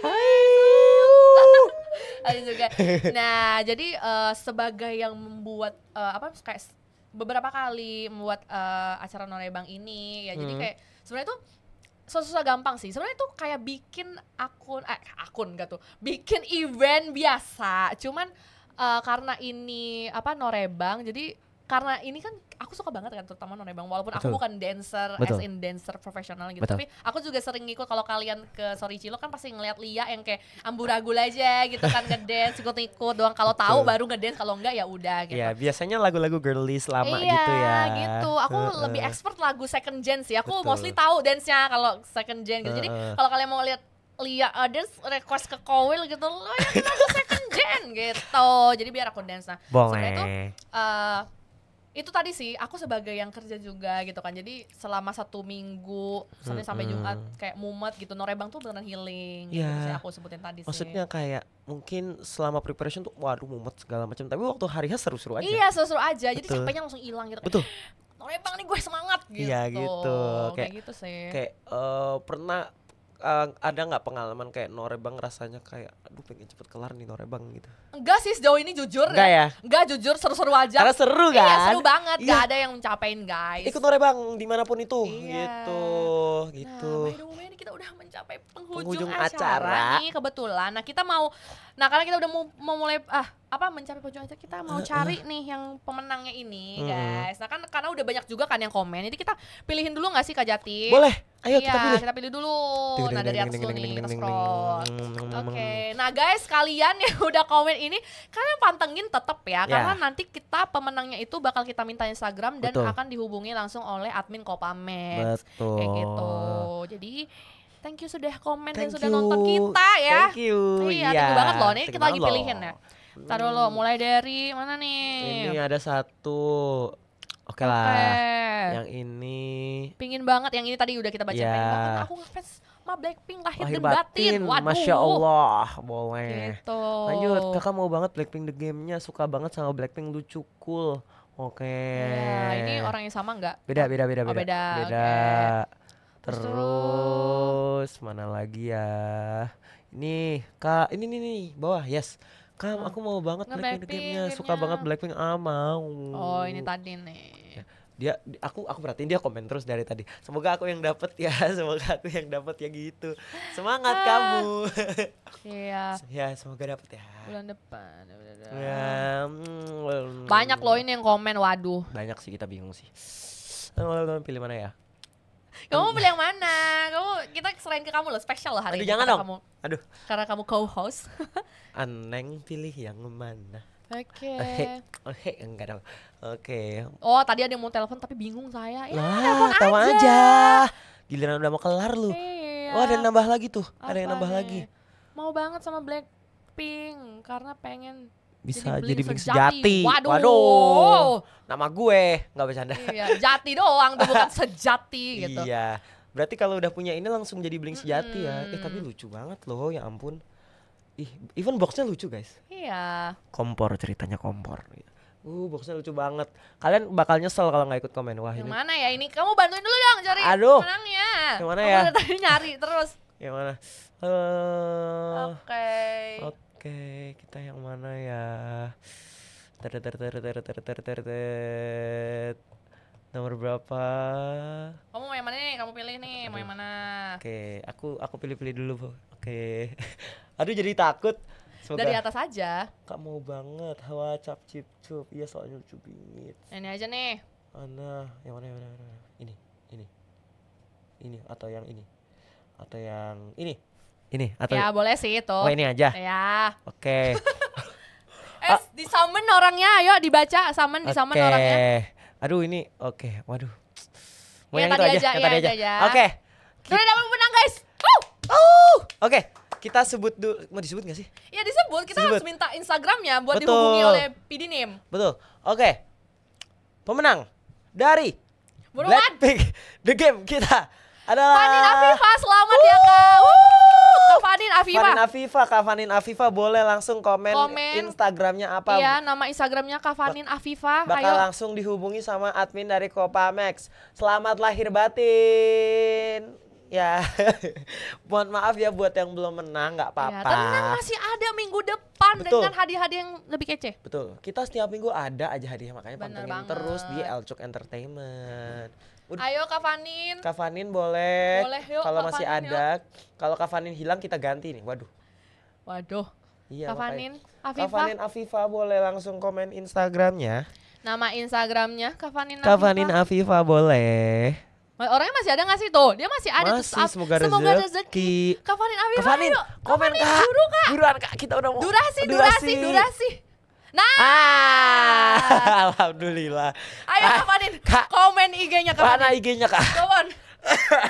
ada juga. Nah jadi sebagai yang membuat kayak beberapa kali membuat acara norebang ini ya, jadi kayak sebenarnya tuh susah gampang sih. Sebenarnya tuh kayak bikin bikin event biasa. Cuman karena ini norebang, jadi karena ini kan aku suka banget kan terutama norebang, walaupun aku bukan dancer as in dancer profesional gitu. Tapi aku juga sering ngikut. Kalau kalian ke Sorry Jilo kan pasti ngeliat Lia yang kayak amburadul aja gitu kan, ngedance ikut-ikut doang. Kalau tahu baru ngedance, kalau enggak ya udah gitu. Iya, biasanya lagu-lagu girlies lama gitu ya. Iya gitu. Aku lebih expert lagu second gen sih. Aku mostly tahu dance-nya kalau second gen gitu. Jadi kalau kalian mau lihat Lia dance request ke Kowil gitu, lo yang lagu second gen gitu. Jadi biar aku dance. Nah sebenarnya itu tadi sih aku sebagai yang kerja juga gitu kan, jadi selama 1 minggu Senin sampai Jumat kayak mumet gitu, norebang tuh beneran healing gitu sih aku sebutin tadi. Maksudnya kayak mungkin selama preparation tuh waduh mumet segala macam, tapi waktu hari seru-seru aja. Iya seru-seru aja. Jadi capeknya langsung hilang gitu. Betul. Norebang nih gue semangat gitu. Iya gitu. Kayak gitu sih. Kayak pernah ada nggak pengalaman kayak norebang rasanya kayak aduh pengen cepet kelar nih norebang gitu? Enggak sih, sejauh ini jujur enggak ya? Enggak, jujur seru-seru aja. Karena seru kan? Iya seru banget, gak ada yang mencapain guys. Ikut norebang dimanapun itu gitu. Nah by the way ini kita udah mencapai penghujung acara nih kebetulan. Nah kita mau, karena kita udah mau mulai mencapai penghujung acara, kita mau cari nih yang pemenangnya ini guys. Nah kan karena udah banyak juga kan yang komen, jadi kita pilihin dulu nggak sih Kak Jati? Boleh. Ayo kita pilih dulu. Nah dari atas dulu nih, kita scroll. Oke, nah guys kalian yang udah komen ini, kalian pantengin tetap ya, karena nanti kita pemenangnya itu bakal kita minta Instagram dan akan dihubungi langsung oleh admin Copamex. Kayak gitu. Jadi thank you sudah komen dan sudah nonton kita ya. Thank you. Iya, thank you banget loh. Nih kita lagi pilihin ya. Ntar dulu, mulai dari mana nih? Ini ada satu. Oke lah, yang ini pingin banget, yang ini tadi udah kita baca. Pengen banget, aku ngefans sama Blackpink lahir dan batin. Waduh, Masya Allah, boleh gitu. Lanjut, kakak mau banget Blackpink the game-nya, suka banget sama Blackpink, lucu, cool. Oke. Ya, ini orang yang sama nggak? Beda. Beda. Terus mana lagi ya? Ini Kak, ini nih bawah, yes. Kak, aku mau banget Blackpink game-nya, suka banget Blackpink, mau. Oh, ini tadi nih. Aku perhatiin dia komen terus dari tadi. Semoga aku yang dapet ya, ya gitu. Semangat kamu. Iya. Ya, semoga dapet ya. Bulan depan. Ya, banyak loh ini yang komen, waduh. Banyak sih, kita bingung sih. Pilih mana ya? Kamu pilih yang mana? Kita serahin ke kamu loh, spesial loh hari ini. Jangan dong. Karena kamu co-host. Aneng pilih yang mana? Oke. Enggak dong. Oke. Oh, tadi ada yang mau telepon tapi bingung saya. Ya, telepon aja. Giliran udah mau kelar lu. Iya. Oh, ada yang nambah lagi tuh. Ada yang nambah lagi. Mau banget sama Blackpink karena pengen bisa jadi Blink sejati. Waduh. Nama gue, nggak bercanda. Iya, jati doang tuh, bukan sejati gitu. Iya. Berarti kalau udah punya ini langsung jadi Blink sejati ya. Tapi lucu banget loh, ya ampun. Even boxnya lucu guys. Iya. Kompor, ceritanya kompor. Boxnya lucu banget. Kalian bakal nyesel kalau nggak ikut komen. Wah, yang mana ya ini? Kamu bantuin dulu dong cari menangnya. Yang mana ya? Aku tadi nyari terus. Yang mana? Oke, kita yang mana ya? Nomor berapa? Kamu mau yang mana nih? Kamu pilih nih, mau yang mana? Oke, aku pilih-pilih dulu, Bu. Oke. Aduh, jadi takut. Semoga dari atas aja. Kak mau banget hawa cap cip cup. Iya, soalnya lucu bingit. Ini aja nih. Mana? Yang mana? Ini. Ini atau yang ini? Atau yang ini? Ini atau ya boleh sih itu. Oh, ini aja. Ya. Oke. Di summon orangnya, ayo dibaca summon orangnya. Aduh ini oke. Waduh. Mau yang itu aja. Oke. Sudah dapat menang guys. Oke. Kita sebut dulu. Mau disebut gak sih? Ya disebut. Kita harus minta Instagramnya buat dihubungi oleh PD Name. Betul. Oke. Pemenang dari Blackpink The Game kita adalah Fanin Afifah. Selamat ya Kak. Kak Fanin Afifah boleh langsung komen Instagramnya apa? Iya, nama Instagramnya Kak Fanin Afifah. Bakal langsung dihubungi sama admin dari Copamex. Selamat lahir batin. Ya, mohon maaf ya buat yang belum menang, nggak apa-apa. Ya, tenang, masih ada minggu depan. Betul. Dengan hadiah-hadiah yang lebih kece. Betul, kita setiap minggu ada aja hadiah, makanya pantengin terus di Elcuk Entertainment. Ayo Kak Fanin. Kak Fanin boleh kalau masih Fanin, ada. Kalau Kak Fanin hilang kita ganti nih. Waduh. Iya, Kak Fanin Afifah. Kak Fanin Afifah boleh langsung komen Instagramnya. Nama Instagramnya Kak Fanin Afifah. Kak Fanin Afifah boleh. Orangnya masih ada gak sih tuh? Dia masih ada. Semoga rezeki. Kak Fanin Afifah. Kak Fanin, komen Kak. Buruan Kak, kita udah mau. Durasi. Nah, alhamdulillah. Ayo Kak Fanin, komen IG-nya Kak. Mana IG-nya Kak? Komen.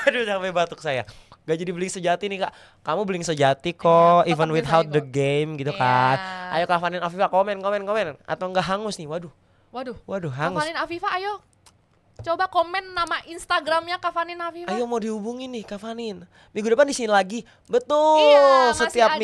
Aduh, sampai batuk saya. Gak jadi Blink sejati nih Kak. Kamu Blink sejati kok, even without the game gitu kan. Ayo Kak Fanin Afifah komen. Atau enggak hangus nih, waduh hangus. Kak Fanin Afifah ayo. Coba komen nama Instagramnya Kak Fanin Afifah. Ayo mau dihubungin nih Kak Fanin. Minggu depan di sini lagi. Betul. Iya, setiap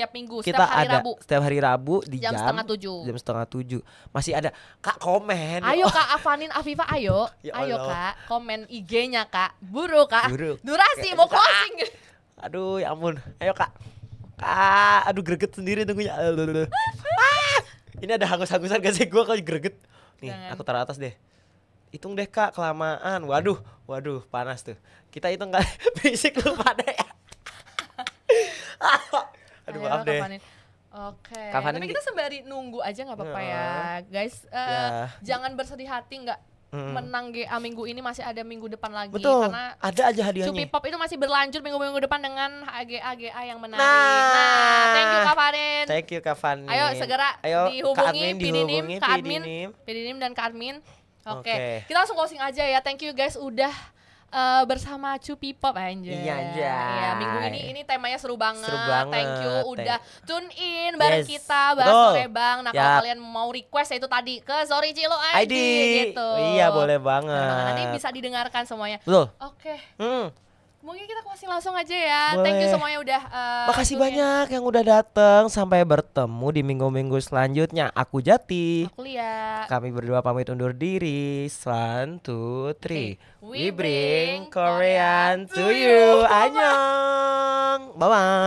minggu. Kita hari ada Rabu. Setiap hari Rabu di jam 6:30. Jam 6:30. Masih ada. Kak komen. Ayo Kak Fanin Afifah ayo. Ayo Kak, komen IG-nya Kak. Buru Kak. Durasi mau closing. Aduh, ya ampun. Ayo Kak. Aduh greget sendiri tunggunya. Ini ada hangus-hangusan gak sih gue kalau greget. Nih, aku taruh atas deh. Hitung deh Kak, kelamaan. Waduh, panas tuh. Kita hitung kali. Berisik lu pada ya. Aduh, maaf deh. Oke. Tapi kita sembari nunggu aja nggak apa-apa ya, guys. Jangan bersedih hati, nggak menang GA minggu ini masih ada minggu depan lagi. Betul, karena ada aja hadiahnya. Cupi Pop itu masih berlanjut minggu-minggu depan dengan GA yang menarik. Nah, thank you Kak Farin. Thank you Kak Farin. Ayo segera dihubungi Pidinim dan Kak Admin. Oke. Kita langsung closing aja ya. Thank you guys udah bersama Cupi Pop anjay. Iya, ya, minggu ini temanya seru banget. Thank you udah tune in bareng kita bahas Norebang. Nah, kalau kalian mau request itu tadi ke Sorry Cilo ID gitu. Iya, boleh banget. Nanti bisa didengarkan semuanya. Betul. Oke. Mungkin kita closing langsung aja ya. Boleh. Thank you semuanya udah makasih banyak yang udah datang. Sampai bertemu di minggu-minggu selanjutnya. Aku Jati. Aku Lia. Kami berdua pamit undur diri. 1, 2, 3. We bring Korean to you. Annyeong. Bye bye.